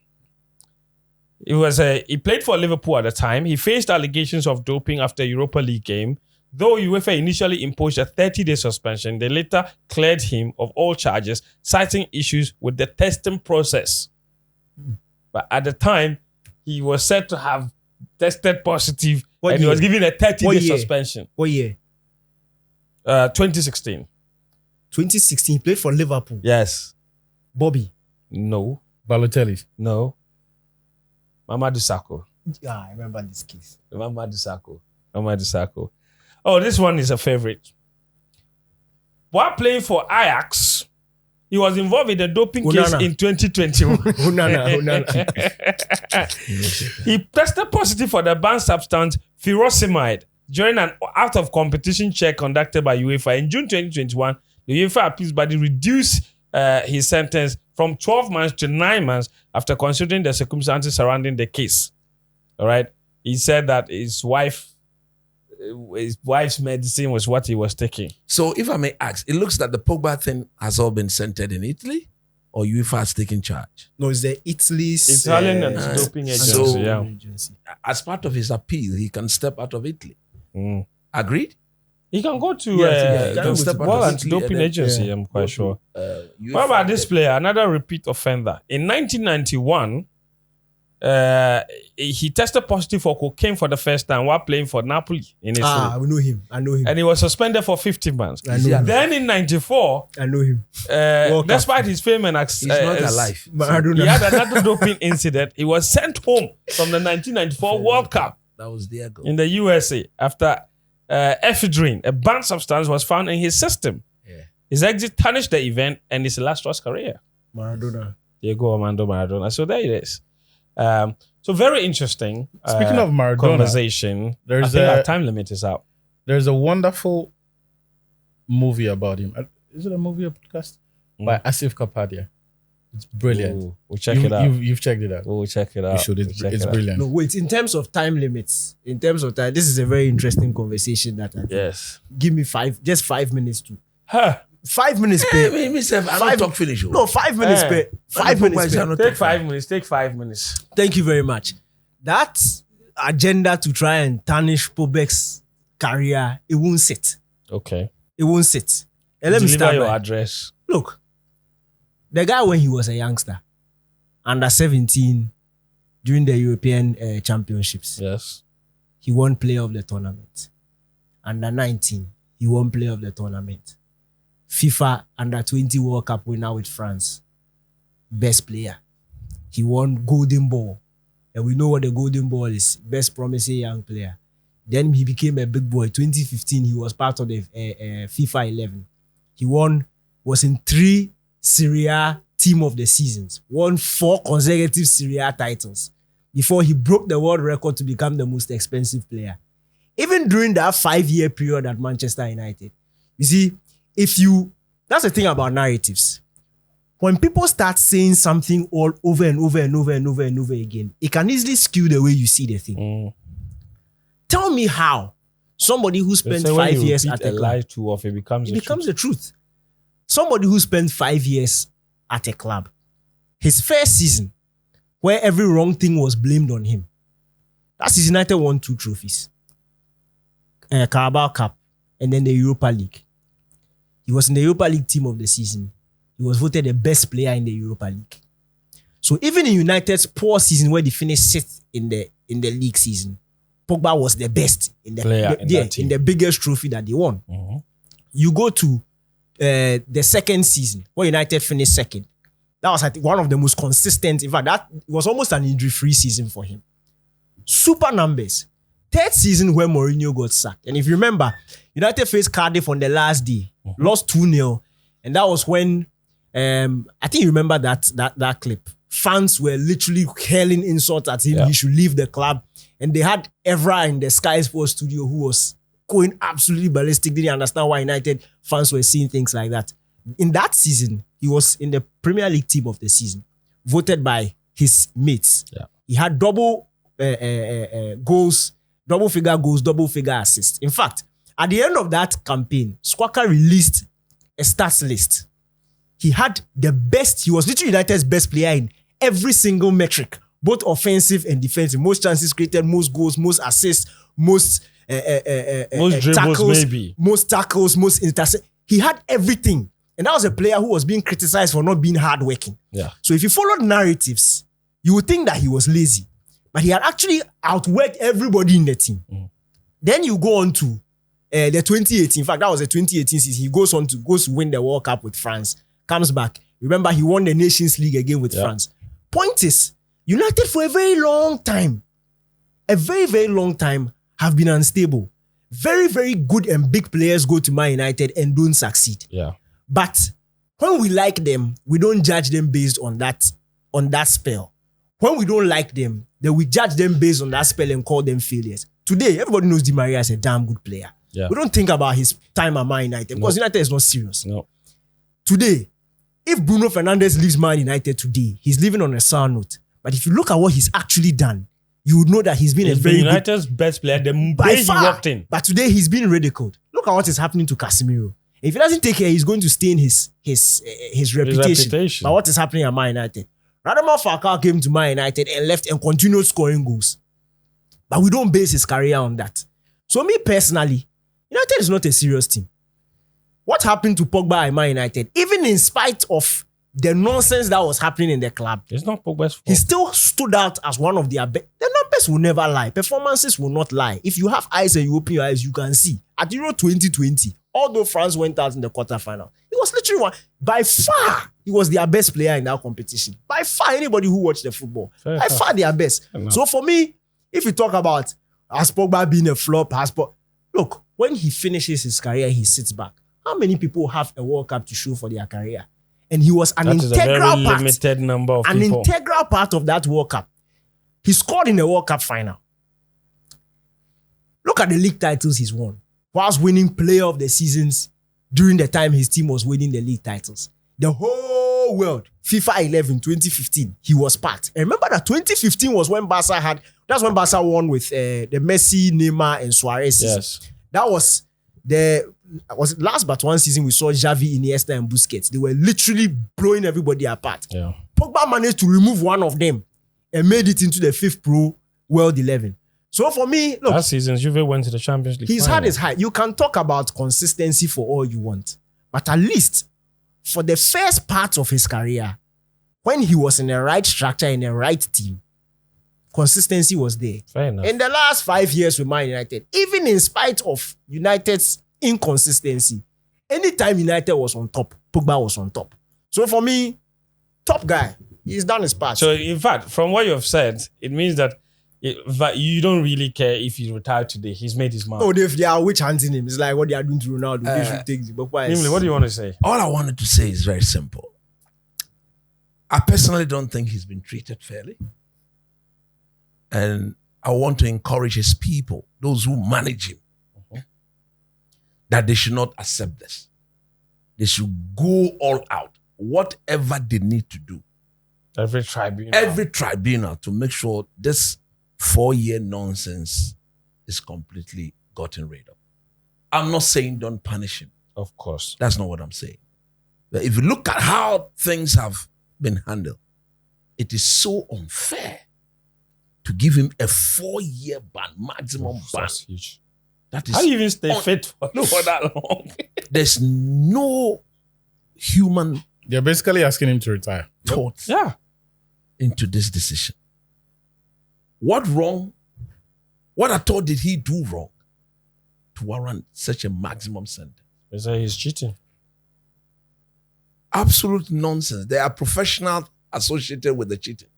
He played for Liverpool at the time. He faced allegations of doping after a Europa League game. Though UEFA initially imposed a 30-day suspension, they later cleared him of all charges, citing issues with the testing process. But at the time, he was said to have tested positive What and he year? was given a 30-day What year? suspension. What year? 2016. 2016. He played for Liverpool. Yes. Bobby. No. Balotelli. No. Mamadou Sakho. Yeah, I remember this case. Remember Dusako. Oh, this one is a favorite. While playing for Ajax, he was involved in the doping case in 2021. Onana. He tested positive for the banned substance furosemide during an out-of-competition check conducted by UEFA. In June 2021, the UEFA appeals body reduced his sentence from 12 months to 9 months after considering the circumstances surrounding the case. All right. He said that his wife's medicine was what he was taking. So if I may ask, it looks that the Pogba thing has all been centered in Italy, or UEFA has taken charge? No, it's the Italy's Italian anti-doping agency. So, as part of his appeal, he can step out of Italy. Agreed? He can go to he can step out the of anti-doping Italy agency, I'm quite sure. UEFA. What about this player? Another repeat offender. In 1991, he tested positive for cocaine for the first time while playing for Napoli in Italy. I know him. And he was suspended for 50 months. Then in 94, I know him. Despite his fame and He's not alive. he had another doping incident. He was sent home from the 1994 World Cup That was their goal. in the USA after ephedrine, a banned substance, was found in his system. Yeah. His exit tarnished the event and his illustrious career. Maradona. Diego Armando Maradona. So there it is. So very interesting. Speaking of Maradona, conversation. I think our time limit is out. There's a wonderful movie about him. Is it a movie or podcast? By Asif Kapadia. It's brilliant. Ooh, we'll check it out. You've checked it out. We'll check it out. You should. It's brilliant. No, wait. In terms of time limits, this is a very interesting conversation that I think. Yes. Give me 5 minutes to. Huh. 5 minutes Hey, per. myself, I don't talk finish. No, 5 minutes per. 5 minutes per. Take 5 minutes. Take 5 minutes. Thank you very much. That agenda to try and tarnish Pobek's career, it won't sit. Okay. It won't sit. And let me Deliver start your by, address. look, the guy when he was a youngster, under 17, during the European Championships, Yes. he won player of the tournament. Under 19, he won player of the tournament. FIFA under 20 World Cup winner with France, best player. He won Golden Ball. And we know what the Golden Ball is, best promising young player. Then he became a big boy. 2015, he was part of the FIFA 11. He was in 3 Serie A team of the seasons, won 4 consecutive Serie A titles before he broke the world record to become the most expensive player. Even during that 5-year period at Manchester United. You see, that's the thing about narratives. When people start saying something all over and over and over and over and over again, it can easily skew the way you see the thing. Tell me how somebody who spent 5 years at a lie club, too often becomes the truth. Somebody who spent 5 years at a club, his first season, where every wrong thing was blamed on him, that season United won 2 trophies. Carabao Cup and then the Europa League. He was in the Europa League team of the season. He was voted the best player in the Europa League. So even in United's poor season where they finished 6th in the league season, Pogba was the best in the player in the biggest trophy that they won. You go to the second season where United finished 2nd. That was, I think, one of the most consistent. In fact, that was almost an injury-free season for him. Super numbers. 3rd season where Mourinho got sacked. And if you remember, United faced Cardiff on the last day, lost 2-0. And that was when, I think you remember that clip. Fans were literally hurling insults at him. He should leave the club. And they had Evra in the Sky Sports studio who was going absolutely ballistic. Didn't understand why United fans were seeing things like that. In that season, he was in the Premier League team of the season, voted by his mates. Yeah. He had double goals, double figure goals, double figure assists. In fact, at the end of that campaign, Squawka released a stats list. He had the best, he was literally United's best player in every single metric, both offensive and defensive. Most chances created, most goals, most assists, most dribbles, tackles, maybe. most tackles, most interceptions. He had everything. And that was a player who was being criticized for not being hardworking. Yeah. So if you followed narratives, you would think that he was lazy. But he had actually outworked everybody in the team. Then you go on to the 2018. In fact, that was the 2018 season. He goes to win the World Cup with France. Comes back. Remember, he won the Nations League again with France. Point is, United for a very long time a very, very long time have been unstable. Very, very good and big players go to Man United and don't succeed. Yeah. But when we like them, we don't judge them based on that spell. When we don't like them, then we judge them based on that spell and call them failures. Today, everybody knows Di Maria is a damn good player. Yeah. We don't think about his time at Man United because United is not serious. No. Today, if Bruno Fernandes leaves Man United today, he's living on a sour note. But if you look at what he's actually done, you would know that he's been a very United's best player the by day far. he walked in. But today he's been ridiculed. Look at what is happening to Casemiro. If he doesn't take care, he's going to stain his reputation. But what is happening at Man United? Radamel Falcao came to Man United and left and continued scoring goals. But we don't base his career on that. So me personally, United is not a serious team. What happened to Pogba at Man United, even in spite of the nonsense that was happening in the club, It's not Pogba's fault. he still stood out as one of their best. The numbers will never lie. Performances will not lie. If you have eyes and you open your eyes, you can see. At Euro 2020, although France went out in the quarterfinal, he was literally one. By far, he was their best player in that competition. By far, anybody who watched the football. By far, their best. So for me, if you talk about has Pogba being a flop, look, when he finishes his career, he sits back. How many people have a World Cup to show for their career? And he was an integral part. Limited number of an people. integral part of that World Cup. He scored in the World Cup final. Look at the league titles he's won. Whilst winning player of the seasons during the time his team was winning the league titles. The whole world, FIFA 11, 2015, he was part. And remember that 2015 was when that's when Barca won with the Messi, Neymar, and Suarez. Yes. That was last but one season we saw Xavi, Iniesta, and Busquets. They were literally blowing everybody apart. Yeah. Pogba managed to remove one of them and made it into the 5th Pro World 11. So for me, look, Last season, Juve went to the Champions League. he's final. had his height. You can talk about consistency for all you want. But at least for the first part of his career, when he was in the right structure, in the right team, consistency was there. Fair enough. In the last 5 years with Man United, even in spite of United's inconsistency, anytime United was on top, Pogba was on top. So for me, top guy, he's done his part. So in fact, from what you've said, it means that you don't really care if he's retired today. He's made his mark. Oh, they are witch hunting him. It's like what they are doing to Ronaldo. They should take the Pogba. Namely, what do you want to say? All I wanted to say is very simple. I personally don't think he's been treated fairly. And I want to encourage his people, those who manage him, that they should not accept this. They should go all out, whatever they need to do. Every tribunal To make sure this 4-year nonsense is completely gotten rid of. I'm not saying don't punish him. Of course. That's not what I'm saying. But if you look at how things have been handled, it is so unfair to give him a 4-year ban, maximum ban. That's huge. That is How do you even stay fit for that long? There's no human They're basically asking him to retire. thought Yeah. into this decision. What at all did he do wrong to warrant such a maximum sentence? They say he's cheating. Absolute nonsense. There are professionals associated with the cheating.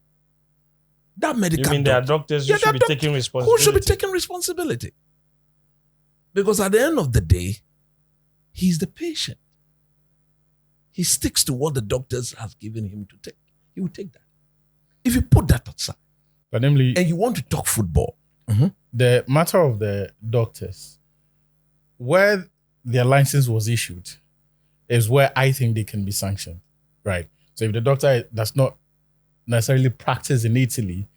That medical You mean there are doctor- doctors Yeah, who should there be are taking who responsibility? should be taking responsibility? Because at the end of the day, he's the patient. He sticks to what the doctors have given him to take. He will take that. If you put that aside But namely, and you want to talk football, the matter of the doctors, where their license was issued, is where I think they can be sanctioned, right? So if the doctor does not necessarily practice in Italy,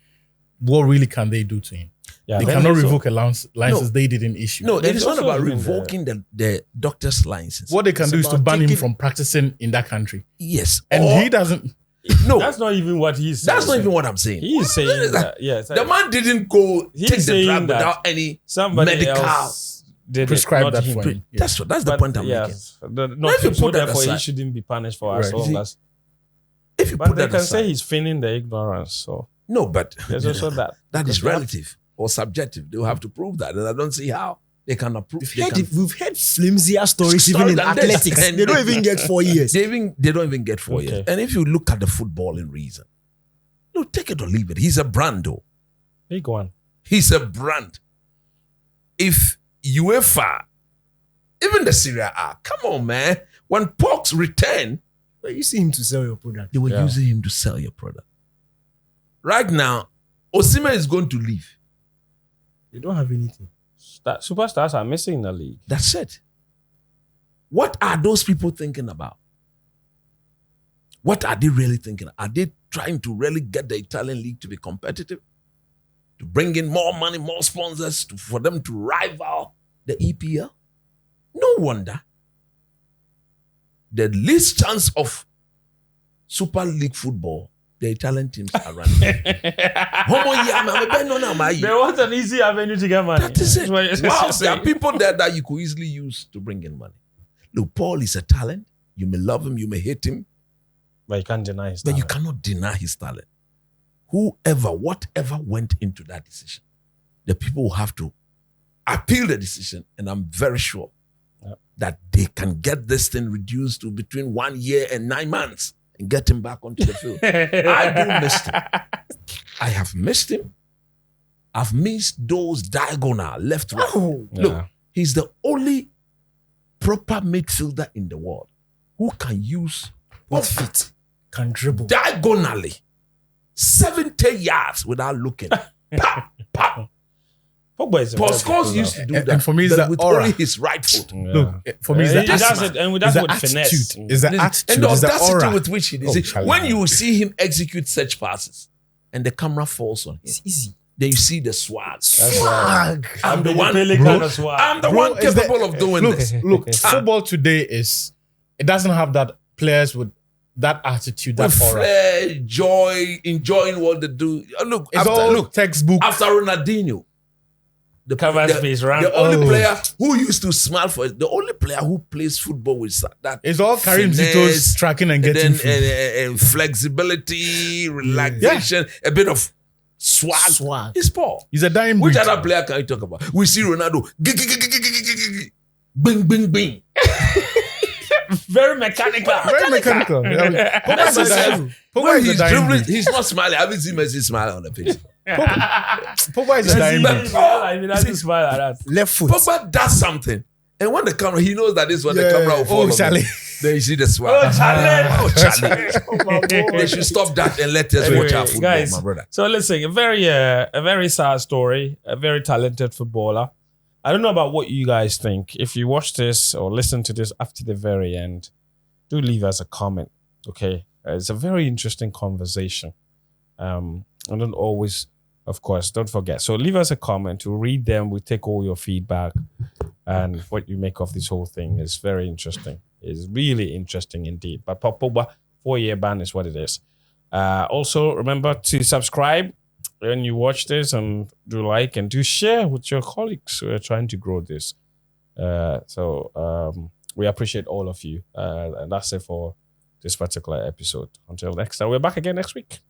what really can they do to him? Yeah, They then cannot there's revoke a license No. they didn't issue. no, it There's is not also about even revoking the doctor's license. What they can It's do is to about ban him taking- from practicing in that country. Yes. And or- he doesn't. no, That's not even what he's saying. that's not even what I'm saying. He is saying that. Yes. The man didn't go He's take the saying drug that without any somebody medical. else did prescribe it, not that him. for him. That's the But point I'm making. yes, not if you him. So put that therefore, he aside- shouldn't be punished for as Right. long See, as. If you But put they that can aside, say he's feigning the ignorance. So no, but there's also that. that is Because they have- relative or subjective. They will have to prove that, and I don't see how they can approve. We've heard flimsier stories even in than this. athletics. And- They don't even get 4 years. They don't even get 4 Okay. years. And if you look at the footballing reason, no, take it or leave it. He's a brand, though. Big one. He's a brand. If UEFA, even the Serie A, come on, man. When Pox return, But you see him to sell your product. they were using him to sell your product. Right now, Osimhen is going to leave. They don't have anything. Superstars are missing in the league. That's it. What are those people thinking about? What are they really thinking? Are they trying to really get the Italian league to be competitive? To bring in more money, more sponsors, for them to rival the EPL? No wonder. The least chance of Super League football, the Italian teams are running. They want an easy avenue to get money. That is it. That's what you're Wow, there saying. are people there that you could easily use to bring in money. Look, Paul is a talent. You may love him, you may hate him, But you can't deny his but you talent. cannot deny his talent. Whatever went into that decision, the people will have to appeal the decision, and I'm very sure that they can get this thing reduced to between 1 year and 9 months and get him back onto the field. I do miss him. I have missed him. I've missed those diagonal left, right. Oh, Look, he's the only proper midfielder in the world who can use both feet can dribble. diagonally 70 yards without looking. Pop, pop. Pogba is a Paul very Scholes good used to do And that, for me, it's but the with aura. only his right foot. player. Look, for me, it's the He does attitude. it, and It's that's the with finesse. attitude. It's the And attitude. the It's the audacity aura. with which he did Oh, it. Charlie. When you see him execute such passes and the camera falls on him, It's easy. then you see the swag. Swag. I'm the one. Pele kind of swag. I'm the Bro, one it's the- capable of doing Look, this. look, football today it doesn't have that players with that attitude, that With aura. flair, joy, enjoying what they do. Look, It's all textbook. after Ronaldinho, the Cover space, run. the only Oh. player who used to smile for it, the only player who plays football with that. It's all Karim finesse, Zito's tracking and and getting then through. flexibility, relaxation, a bit of swag. Swag. It's Paul. He's a dying Which breed. other player can you talk about? We see Ronaldo. Bing, bing, bing. Very mechanical. Very mechanical. Pogba is a dying- Pogba When is a he's dying dribbling, breed. he's not smiling. I haven't seen Messi smile on the pitch. Pogba is a dying breed. I mean, that's just smile like that. Left foot. Pogba does something. And when the camera, he knows that this is when the camera will follow. Oh, Charlie. Then you see the swag. Oh, Charlie. Oh, Charlie. They should stop that and let us watch our football, guys, my brother. So listen, a very sad story. A very talented footballer. I don't know about what you guys think. If you watch this or listen to this after the very end, do leave us a comment. Okay, it's a very interesting conversation. And don't always, of course, don't forget. So leave us a comment. We'll read them. We take all your feedback and what you make of this whole thing is very interesting. It's really interesting indeed. But Pogba 4-year ban is what it is. Also, remember to subscribe when you watch this and do like and do share with your colleagues. We're trying to grow this. So we appreciate all of you. And that's it for this particular episode. Until next time, we're back again next week.